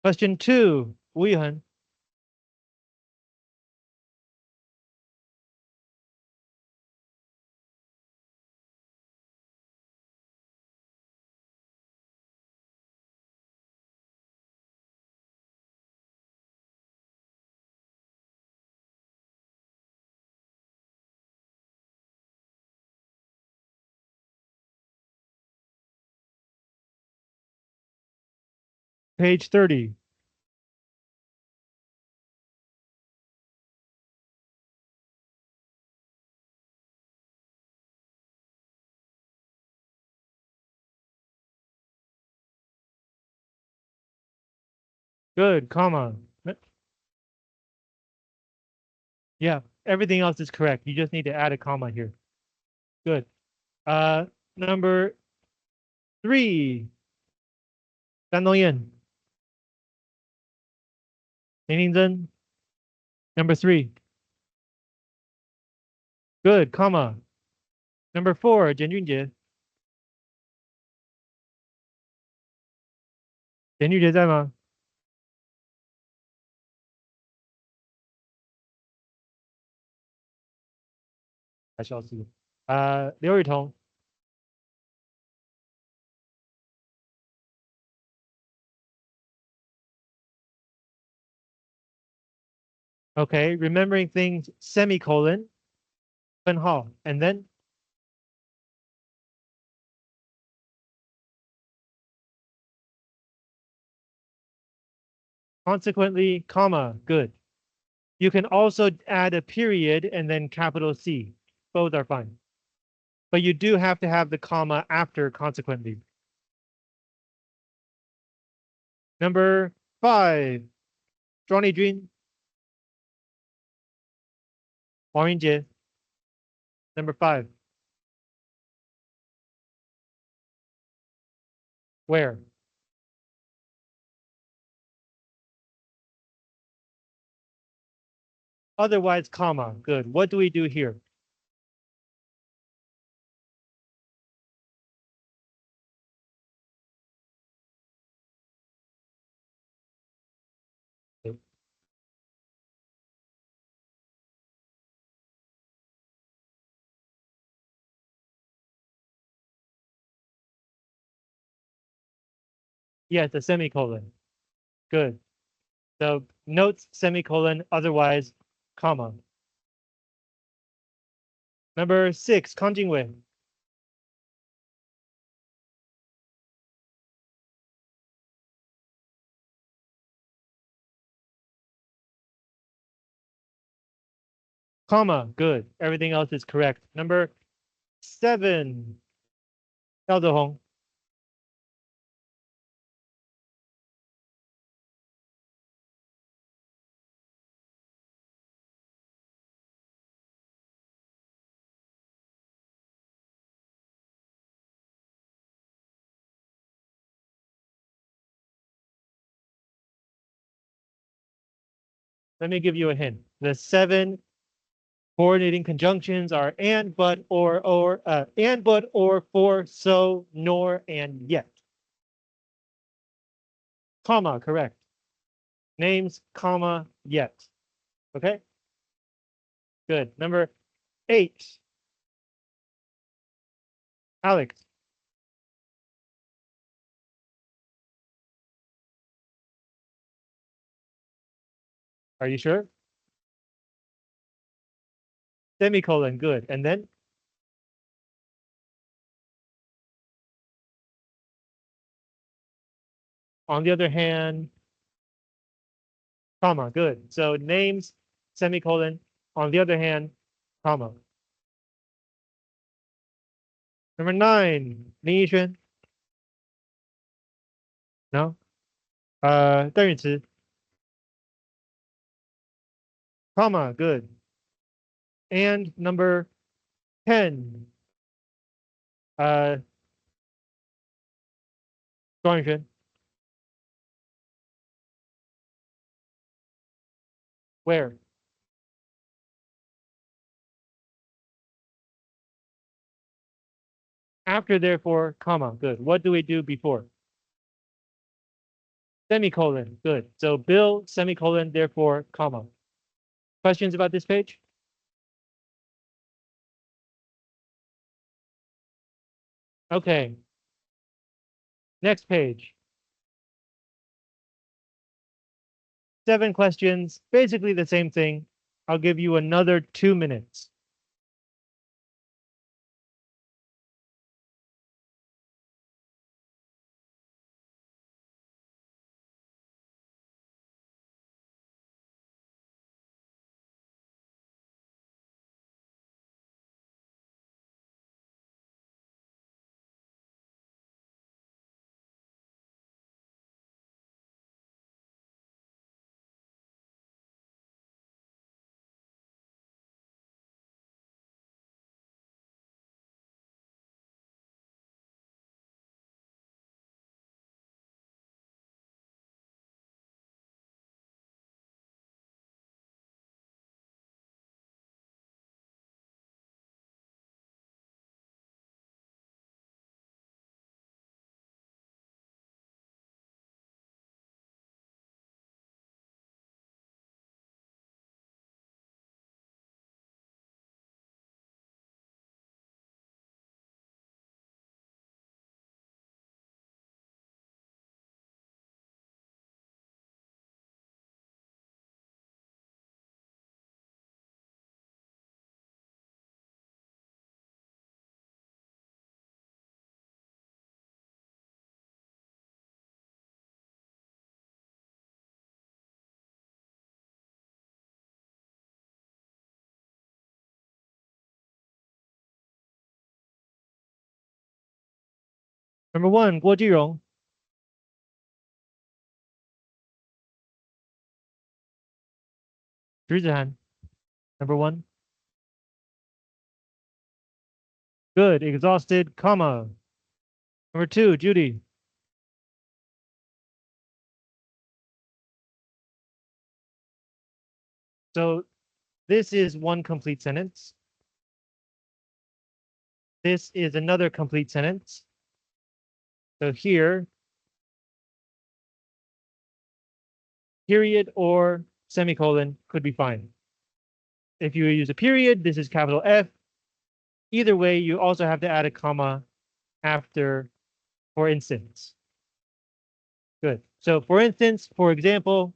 Question 2, 吴以恒. Page 30. Good, comma. Yeah, everything else is correct. You just need to add a comma here. Good. Number 3, 张东燕.林林珍. Number 3. Good, comma. Number 4, 简俊杰. 简俊杰在吗？还消失了。刘雨桐. Okay, remembering things, semicolon, 分号, and then consequently, comma, good. You can also add a period and then capital C. Both are fine. But you do have to have the comma after consequently. Number 5, 庄丽君. Wang Yunjie. Number 5. Where? Otherwise, comma. Good. What do we do here? Yes, a semicolon. Good. So notes, semicolon, otherwise, comma. Number 6, Kang Jingwei. Comma, good. Everything else is correct. Number 7, Yao Zehong. Let me give you a hint. The 7 coordinating conjunctions are and, but, or, and, but, or, for, so, nor, and yet. Comma, correct. Names, comma, yet. Okay? Good. Number 8, Alex. Are you sure? Semicolon, good. And then on the other hand, comma, good. So names, semicolon, on the other hand, comma. Number 9, Lin Yixuan. No? 邓宇慈. Comma, good. And number 10, 庄宇轩. Where? After, therefore, comma, good. What do we do before? Semicolon. Good. So Bill, semicolon, therefore, comma. Questions about this page? Okay. Next page. 7 questions, basically the same thing. I'll give you another 2 minutes. Number 1, 郭继荣. Zhi Zihan. Number 1. Good. Exhausted, comma. Number 2, Judy. So this is one complete sentence. This is another complete sentence. So here, period or semicolon could be fine. If you use a period, this is capital F. Either way, you also have to add a comma after, for instance. Good. So for instance, for example,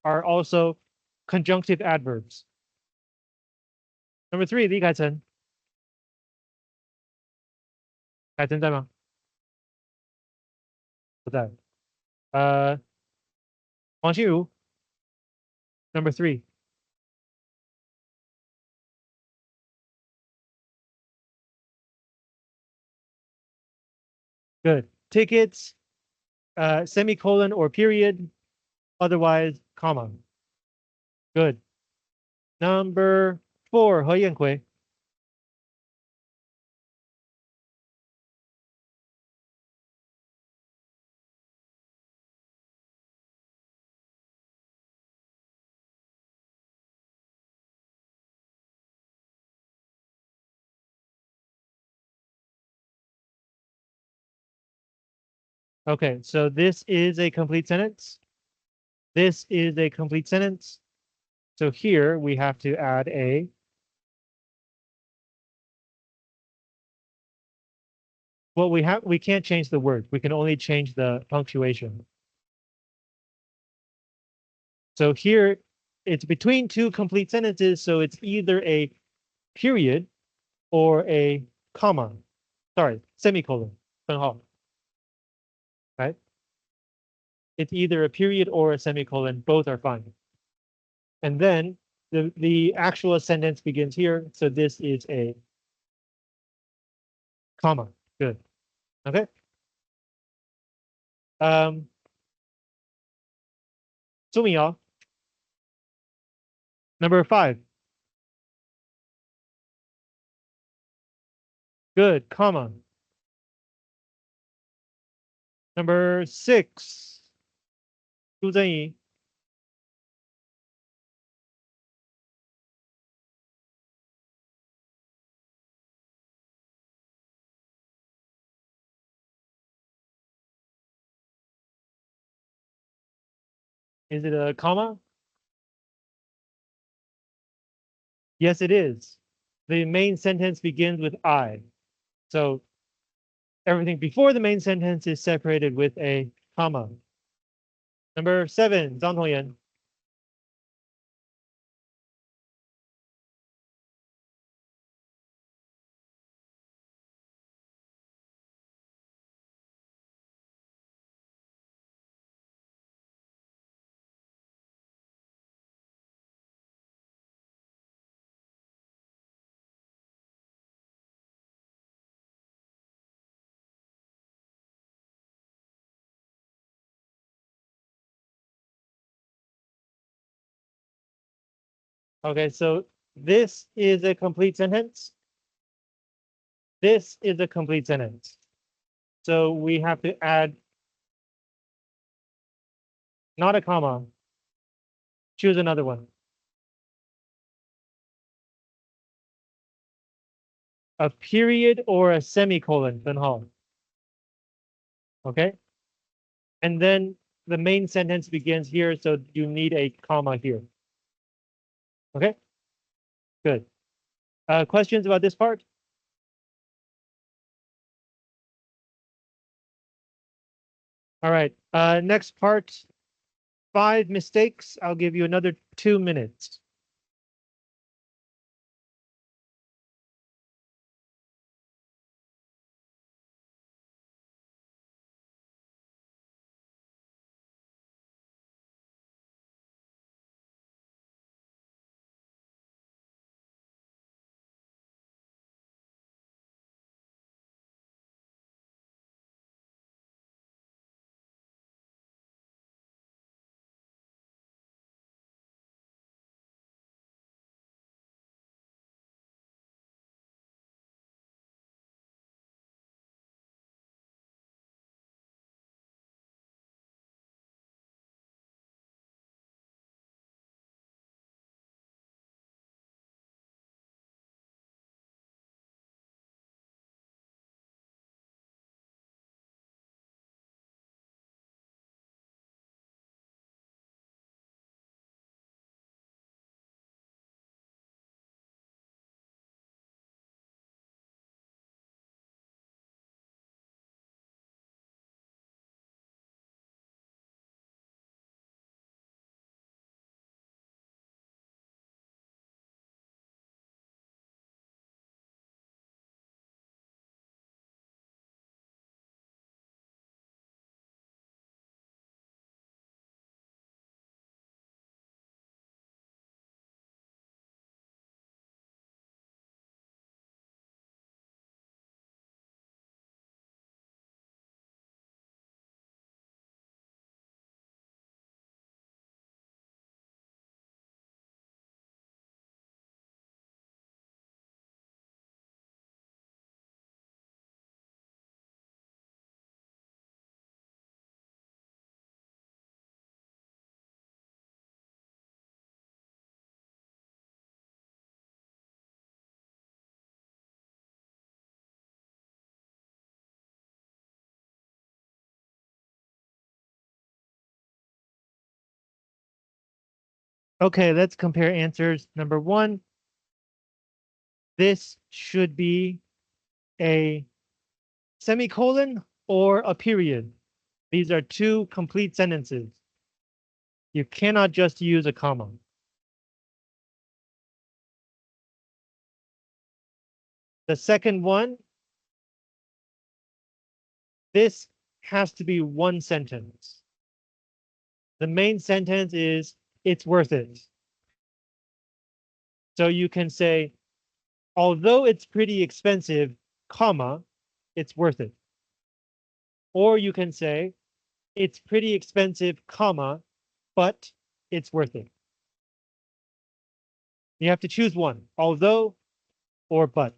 are also conjunctive adverbs. Number 3, 李凯成. 凯成在吗？不在。黄心如. Number 3. Good. Tickets, semicolon or period, otherwise, comma. Good. Number 4, 何燕奎. Okay, so this is a complete sentence. This is a complete sentence. So here we have to add a well, we can't change the word. We can only change the punctuation. So here it's between 2 complete sentences, so it's either a period or a comma. Sorry, semicolon. 分号. Right? It's either a period or a semicolon, both are fine. And then the actual sentence begins here, so this is a comma. Good. Okay. Zooming off. Number 5. Good, comma. Number 6. 朱增怡. Is it a comma? Yes, it is. The main sentence begins with I. So everything before the main sentence is separated with a comma. Number 7, Zhang Tongyan. Okay, so this is a complete sentence. This is a complete sentence. So we have to add not a comma. Choose another one. A period or a semicolon, 分号. Okay. And then the main sentence begins here, so you need a comma here. Okay. Good. Questions about this part? All right. Next part, 5 mistakes. I'll give you another 2 minutes. Okay, let's compare answers. Number 1, this should be a semicolon or a period. These are 2 complete sentences. You cannot just use a comma. The second one, this has to be 1 sentence. The main sentence is, it's worth it. So you can say, although it's pretty expensive, comma, it's worth it. Or you can say, it's pretty expensive, comma, but it's worth it. You have to choose one, although or but.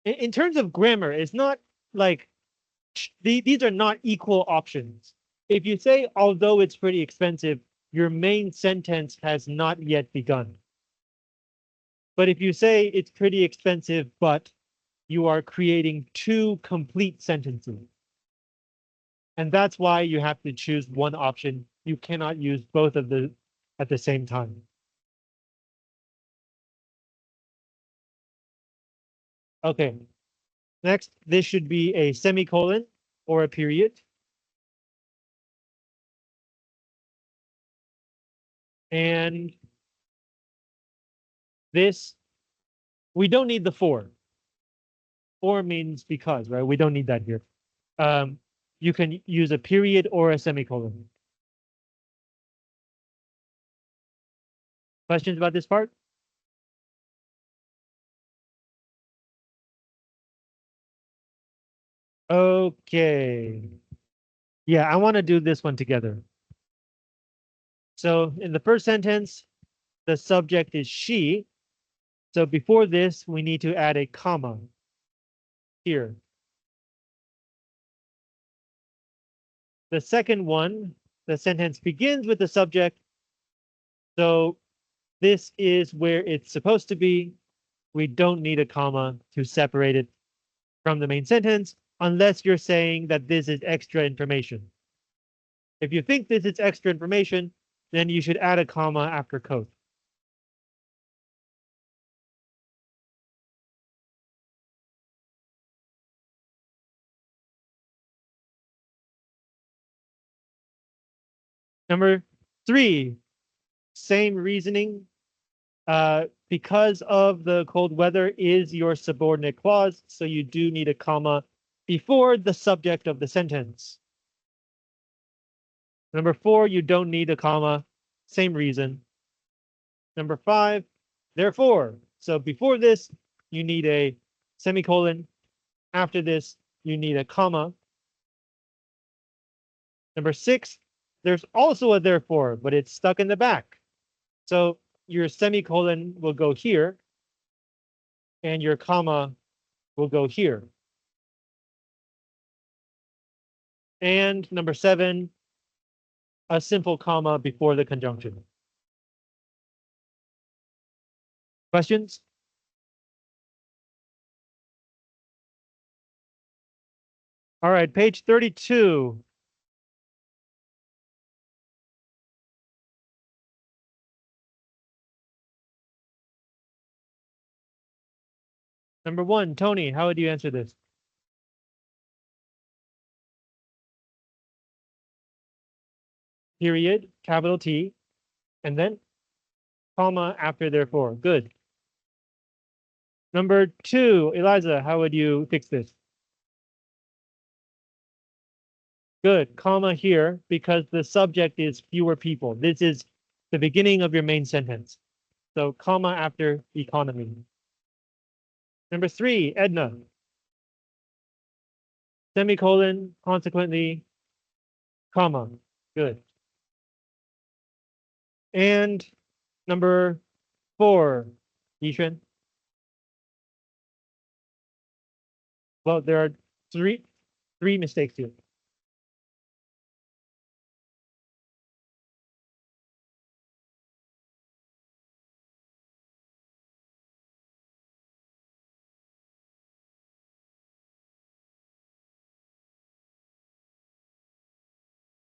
In terms of grammar, it's not like these are not equal options. If you say, although it's pretty expensive, your main sentence has not yet begun. But if you say it's pretty expensive, but you are creating 2 complete sentences. And that's why you have to choose one option. You cannot use both of the at the same time. Okay, next, this should be a semicolon or a period. And this, we don't need the for. For means because, right? We don't need that here. You can use a period or a semicolon. Questions about this part? Okay. Yeah, I want to do this one together. So in the first sentence, the subject is she. So before this, we need to add a comma here. The second one, the sentence begins with the subject. So this is where it's supposed to be. We don't need a comma to separate it from the main sentence unless you're saying that this is extra information. If you think this is extra information, then you should add a comma after code. Number 3, same reasoning. Because of the cold weather is your subordinate clause, so you do need a comma before the subject of the sentence. Number 4, you don't need a comma, same reason. Number 5, therefore. So before this, you need a semicolon. After this, you need a comma. Number 6, there's also a therefore, but it's stuck in the back. So your semicolon will go here, and your comma will go here. And number 7, a simple comma before the conjunction. Questions? All right, page 32. Number 1, Tony, how would you answer this? Period, capital T, and then comma after therefore. Good. Number 2, Eliza, how would you fix this? Good, comma here, because the subject is fewer people. This is the beginning of your main sentence. So comma after economy. Number 3, Edna. Semicolon, consequently, comma. Good. And number 4, Yishuan. Well, there are three mistakes here.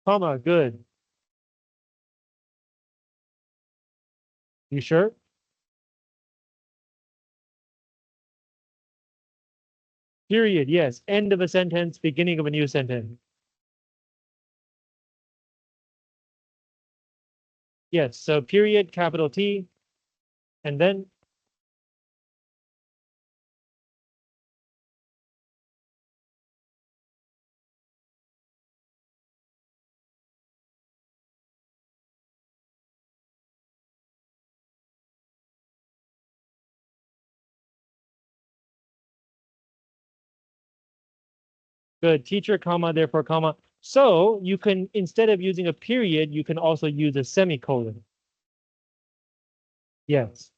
Comma, good. You sure? Period, yes. End of a sentence, beginning of a new sentence. Yes, so period, capital T, and then good. Teacher, comma, therefore, comma. So you can, instead of using a period, you can also use a semicolon. Yes.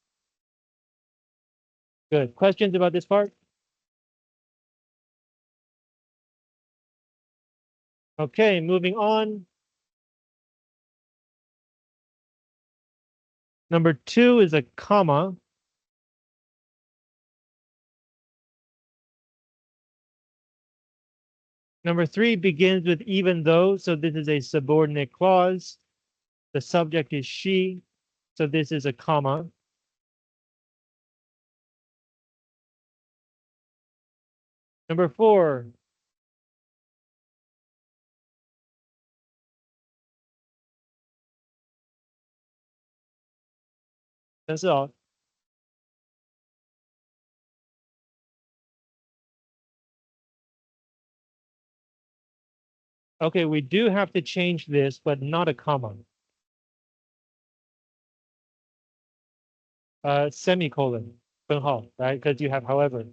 Good. Questions about this part? Okay, moving on. Number 2 is a comma. Number 3 begins with even though, so this is a subordinate clause. The subject is she, so this is a comma. Number 4. That's all. Okay, we do have to change this, but not a comma. Semicolon, 分号, right? Because you have however,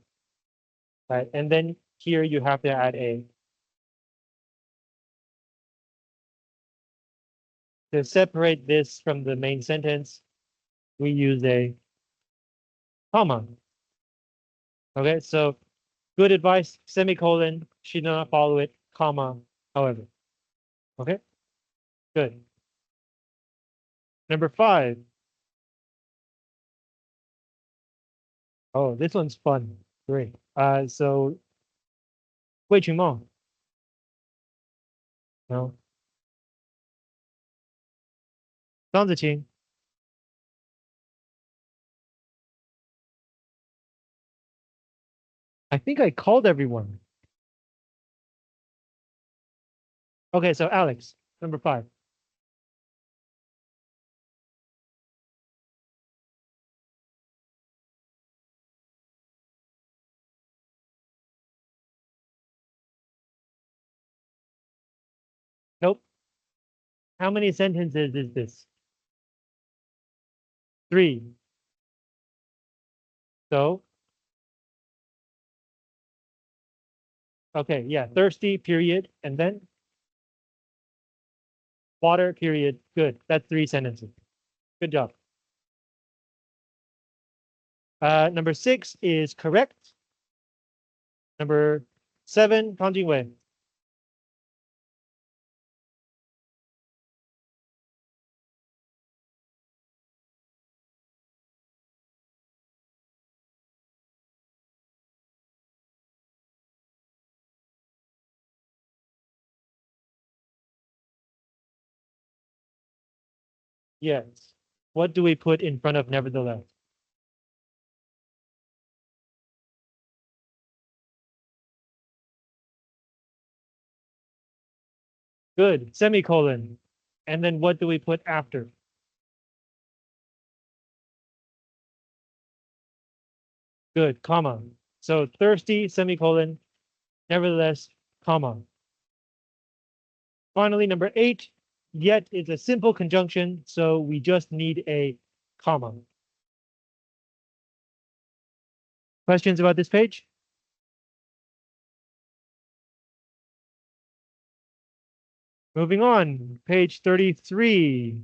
right? And then here you have to add a. To separate this from the main sentence, we use a comma. Okay, so good advice, semicolon, she did not follow it, comma, however. Okay, good. Number 5. Oh, this one's fun. Great. So 魏群茂. No. 张子晴. I think I called everyone. Okay, so Alex, number 5. Nope. How many sentences is this? 3. So, okay, yeah, thirsty, period, and then water, period. Good. That's 3 sentences. Good job. Number 6 is correct. Number 7, 汤俊伟. Yes. What do we put in front of nevertheless? Good. Semicolon. And then what do we put after? Good. Comma. So thirsty, semicolon, nevertheless, comma. Finally, number 8, yet is a simple conjunction, so we just need a comma. Questions about this page? Moving on, page 33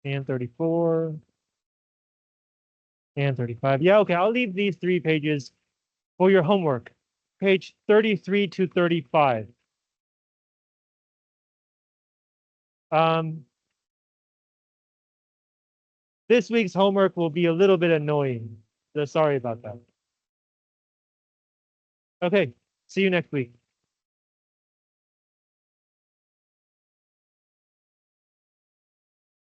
and 34 and 35. Yeah, okay, I'll leave these 3 pages for your homework. Page 33 to 35. This week's homework will be a little bit annoying. So sorry about that. Okay, see you next week.